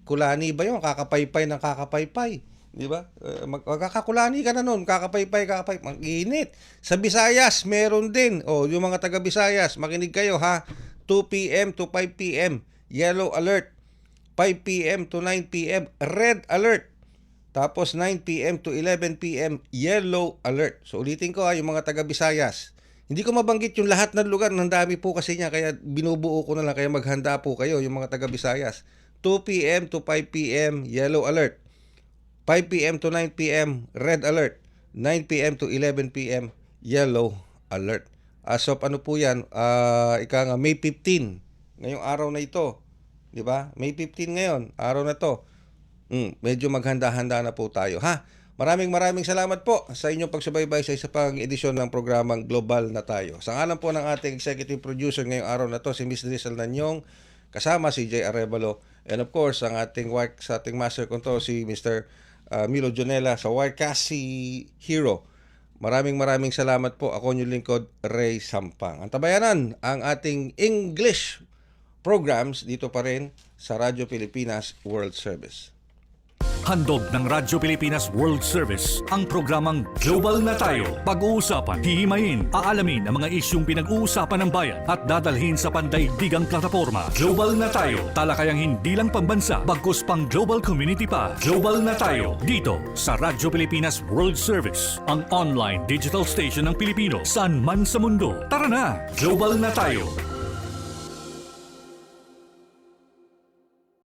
Kulani ba yun? Kakapaypay ng kakapaypay. Di ba? Magkakakulani ka na nun, kakapaypay, mag-init. Sa Visayas, meron din. Yung mga taga Visayas, makinig kayo ha. 2 p.m. to 5 p.m. yellow alert. 5 p.m. to 9 p.m. red alert. Tapos 9 p.m. to 11 p.m. yellow alert. So ulitin ko yung mga taga Visayas. Hindi ko mabanggit yung lahat ng lugar, ng dami po kasi niya, kaya binubuo ko na lang, kaya maghanda po kayo yung mga taga Visayas. 2 p.m. to 5 p.m. yellow alert. 5 p.m. to 9 p.m. red alert. 9 p.m. to 11 p.m. yellow alert. As of po yan, May 15, ngayong araw na ito. Di ba? May 15 ngayon, araw na to. Medyo maghanda-handa na po tayo, ha? Maraming salamat po sa inyong pagsubaybay sa isa pang edisyon ng programang Global na Tayo. Sa ngalan po ng ating executive producer ngayong araw na to, si Miss Drizzle Nanyong, kasama si Jay Arevalo, and of course, ang ating master control, si Mr. Milo Jonela sa Wirecast, si Hero. Maraming salamat po. Ako yung lingkod, Ray Sampang. Ang tabayanan, ang ating English programs dito pa rin sa Radyo Pilipinas World Service. Handog ng Radyo Pilipinas World Service ang programang Global na Tayo. Pag-uusapan, hihimayin, aalamin ang mga isyung pinag-uusapan ng bayan at dadalhin sa pandaigdigang plataforma. Global na Tayo, talakayang hindi lang pambansa, bagkus pang global community pa. Global na Tayo, dito sa Radyo Pilipinas World Service, ang online digital station ng Pilipino saan man sa mundo. Tara na, Global na Tayo.